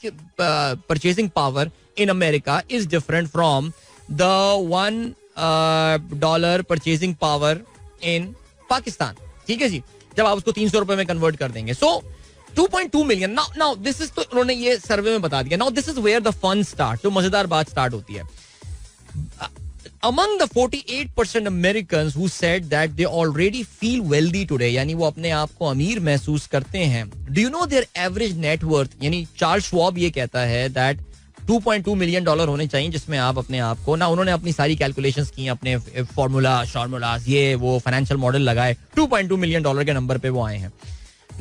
purchasing power in America is different from the $1 purchasing power in Pakistan. ठीक है जी, जब आप उसको 300 रुपए में कन्वर्ट कर देंगे. So 2.2 million. Now this is, तो उन्होंने ये सर्वे में बता दिया. Now this is where the fun start, जो मजेदार बात स्टार्ट होती है. Among the 48% Americans who said that they already feel wealthy today, यानी वो अपने आप को अमीर महसूस करते हैं, do you know their average net worth, यानी चार्ल्स श्वाब ये कहता है that $2.2 मिलियन होने चाहिए, जिसमें आप अपने आप को, ना उन्होंने अपनी सारी कैलकुलेशंस की, अपने फॉर्मूलाज ये वो फाइनेंशियल मॉडल लगाए, $2.2 मिलियन के नंबर पे वो आए हैं.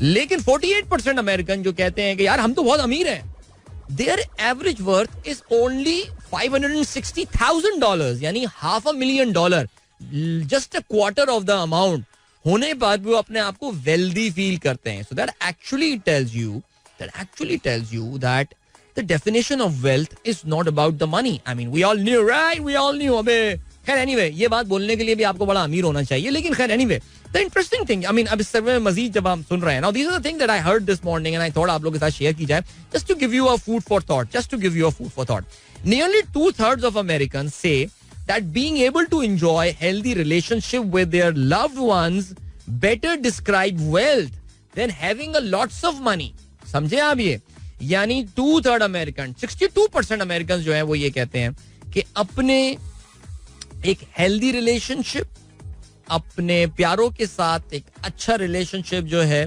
लेकिन 48% अमेरिकन जो कहते हैं कि यार हम तो बहुत अमीर हैं, their average worth is only $560,000, यानी $500,000, just a quarter of the amount होने बाद भी वो अपने आप को wealthy फील करते हैं. So that actually tells you that the definition of wealth is not about the money. I mean, we all knew, right? We all knew. अबे खैर anyway, ये बात बोलने के लिए भी आपको बड़ा अमीर होना चाहिए. लेकिन खैर anyway, the interesting thing, I mean, अब इस सर्वे में मजीद जब हम सुन रहे हैं, now these are the things that I heard this morning and I thought आप लोगों के साथ शेयर की जाए, just to give you a food for thought. Nearly 2/3 of Americans say that being able to enjoy healthy relationship with their loved ones better describe wealth than having a lots of money. समझे आप ये? यानी 2/3 American, 62% American जो है वो ये कहते हैं कि अपने एक हेल्दी रिलेशनशिप, अपने प्यारों के साथ एक अच्छा रिलेशनशिप जो है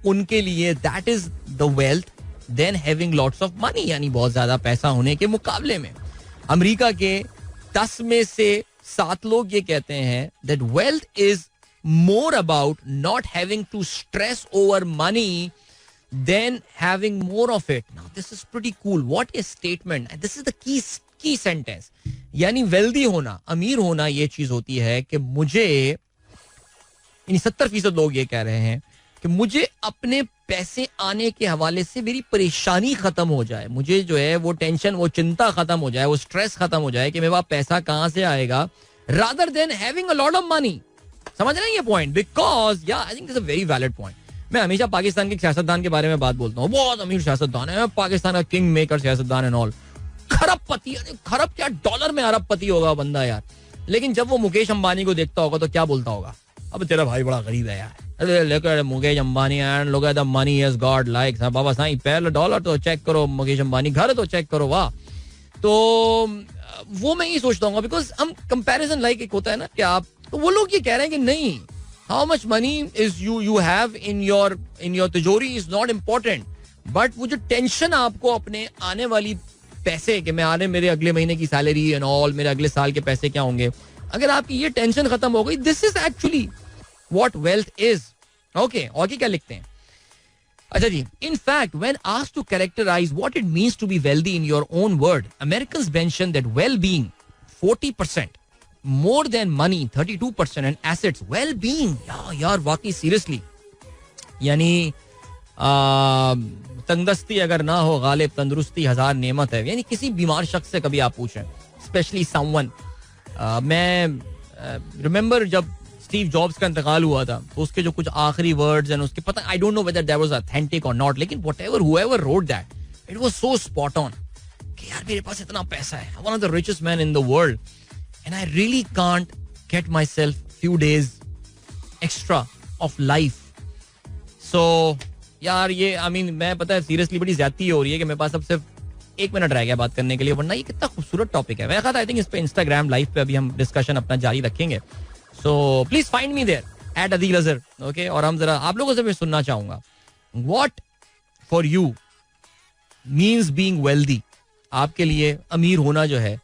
उनके लिए that is the wealth then having lots of money, यानी बहुत ज्यादा पैसा होने के मुकाबले में. अमेरिका के 10 में से 7 लोग ये कहते हैं that wealth is more about not having to stress over money than having more of it. Now this is pretty cool. What is statement, this is the key sentence. यानी वेल्दी होना, अमीर होना ये चीज होती है कि मुझे, यानी 70% लोग ये कह रहे हैं कि मुझे अपने पैसे आने के हवाले से मेरी परेशानी खत्म हो जाए, मुझे जो है वो टेंशन, वो चिंता खत्म हो जाए, वो स्ट्रेस खत्म हो जाए कि मेरे पास पैसा कहां से आएगा, rather than having a lot of money. समझ रहे हैं ये पॉइंट? बिकॉज या I think it's a very valid point. मैं हमेशा पाकिस्तान के सियासतदान के बारे में बात बोलता हूँ, बहुत अमीर सियासतदान है, पाकिस्तान का किंग मेकर सियासतदान एंड ऑल, खरबपति, खरब क्या, डॉलर में अरबपति होगा बंदा यार. लेकिन जब वो मुकेश अंबानी को देखता होगा तो क्या बोलता होगा, अब तेरा भाई बड़ा गरीब है यार, अरे लेकर मुकेश अंबानी एंड लोग the money has God like, Baba Sai पहले डॉलर तो चेक करो, मुकेश अंबानी घर तो चेक करो, वाह. तो वो मैं ये सोचता हूँ बिकॉज हम कंपैरिजन लाइक एक होता है ना कि आप, तो वो लोग ये कह रहे हैं कि नहीं, how much money is you have in your तिजोरी इज नॉट इम्पोर्टेंट, बट वो जो टेंशन आपको अपने आने वाली पैसे के मेरे अगले महीने की सैलरी एंड ऑल, मेरे अगले साल के पैसे क्या होंगे, अगर आपकी ये टेंशन खत्म हो गई, this is actually what wealth is. Okay, और क्या लिखते हैं. अच्छा जी, in fact, when asked to characterize what it means to be wealthy in your own word, Americans mention that well-being 40%, more than money 32%, and assets well-being. यार वाकई seriously, यानी तंगदस्ती अगर ना हो गालिब, तंदुरुस्ती हजार नेमत है. यानी किसी बीमार शख्स से कभी आप पूछें, स्पेशली समवन, मैं रिमेंबर जब स्टीव जॉब्स का इंतकाल हुआ था तो उसके जो कुछ आखिरी वर्ड्स एंड उसके, पता I don't know whether that was authentic और नॉट, लेकिन whatever whoever wrote that, it was so spot on कि यार मेरे पास इतना पैसा है, one of the richest man in the world, and I really can't get myself few days extra of life. So यार ये आई मीन मैं पता है सीरियसली बड़ी ज्यादती हो रही है कि मेरे पास अब सिर्फ 1 मिनट रह गया बात करने के लिए, वरना ये कितना खूबसूरत टॉपिक है. मैं कहता आई थिंक इस पे इंस्टाग्राम लाइव पे अभी हम डिस्कशन अपना जारी रखेंगे. So please find me there at Adil Azhar, okay? और हम जरा आप लोगों से भी सुनना चाहूंगा, what for you means being wealthy. आपके लिए अमीर होना जो है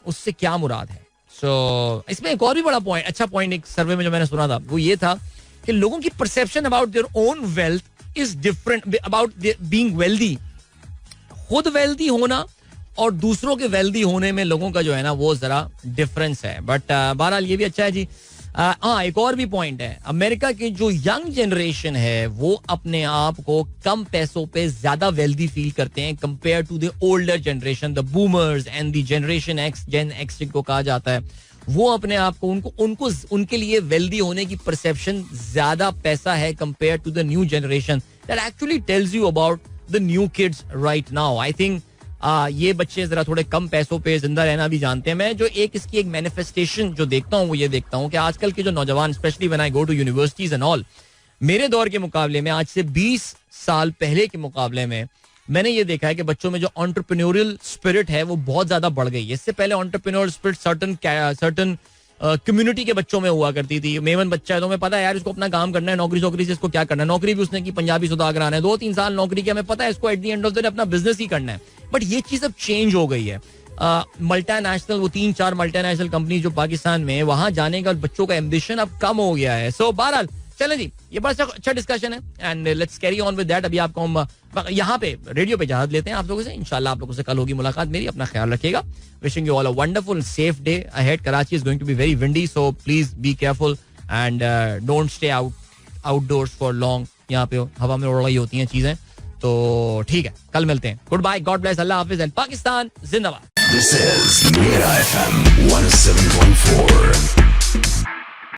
उससे क्या मुराद है. So इसमें एक और भी बड़ा पॉइंट, अच्छा पॉइंट एक सर्वे में जो मैंने सुना था वो ये था कि लोगों की perception about their own wealth is different about being wealthy. खुद वेल्दी होना और दूसरों के वेल्दी होने में लोगों का जो है ना वो जरा डिफरेंस है. बट बहरहाल ये भी अच्छा है जी. हाँ, एक और भी पॉइंट है, अमेरिका की जो यंग जनरेशन है वो अपने आप को कम पैसों पे ज्यादा वेल्दी फील करते हैं compare to the older generation, the boomers and the generation X, Gen X जिनको कहा जाता है. वो अपने आप को उनको उनके लिए वेल्दी होने की परसेप्शन ज्यादा पैसा है compare to the new generation. That actually tells you about the new kids right now. I think ये बच्चे जरा थोड़े कम पैसों पे जिंदा रहना भी जानते हैं. मैं जो इसकी एक मैनिफेस्टेशन जो देखता हूँ वो ये देखता हूँ कि आजकल के जो नौजवान, specially when I go to universities and all, मेरे दौर के मुकाबले में आज से 20 साल पहले के मुकाबले में मैंने ये देखा है कि बच्चों में जो एंटरप्रेन्योरियल स्पिरिट है वो बहुत ज्यादा बढ़ गई है. इससे पहले एंटरप्रेन्योरियल स्पिरिट सर्टन कम्युनिटी के बच्चों में हुआ करती थी. मेवन बच्चा है तो हमें पता है यार इसको अपना काम करना है, नौकरी से इसको क्या करना है, नौकरी भी उसने की पंजाबी सुधाकर आना है, 2-3 साल नौकरी की, हमें पता है इसको at the end of the day अपना बिजनेस ही करना है. बट ये चीज अब चेंज हो गई है. मल्टीनेशनल, वो 3-4 मल्टीनेशनल कंपनी जो पाकिस्तान में, वहां जाने का बच्चों का एम्बिशन अब कम हो गया है. सो बहरहाल चलें जी, ये बड़ा अच्छा डिस्कशन है and let's carry on with that. अभी आपको हम यहाँ पे रेडियो पे इजाजत लेते हैं आप लोगों से. इंशाल्लाह आप लोगों से कल होगी मुलाकात मेरी. अपना ख्याल रखिएगा. Wishing you all a wonderful safe day ahead. Karachi is going to be very windy, so please be careful and don't stay outdoors for long. यहाँ पे हवा में उड़ रही होती हैं चीजें, तो ठीक है, कल मिलते हैं. गुड बाय, गॉड ब्लेस, अल्लाह हाफिज एंड पाकिस्तान जिंदाबाद. This is Mira FM 107.4.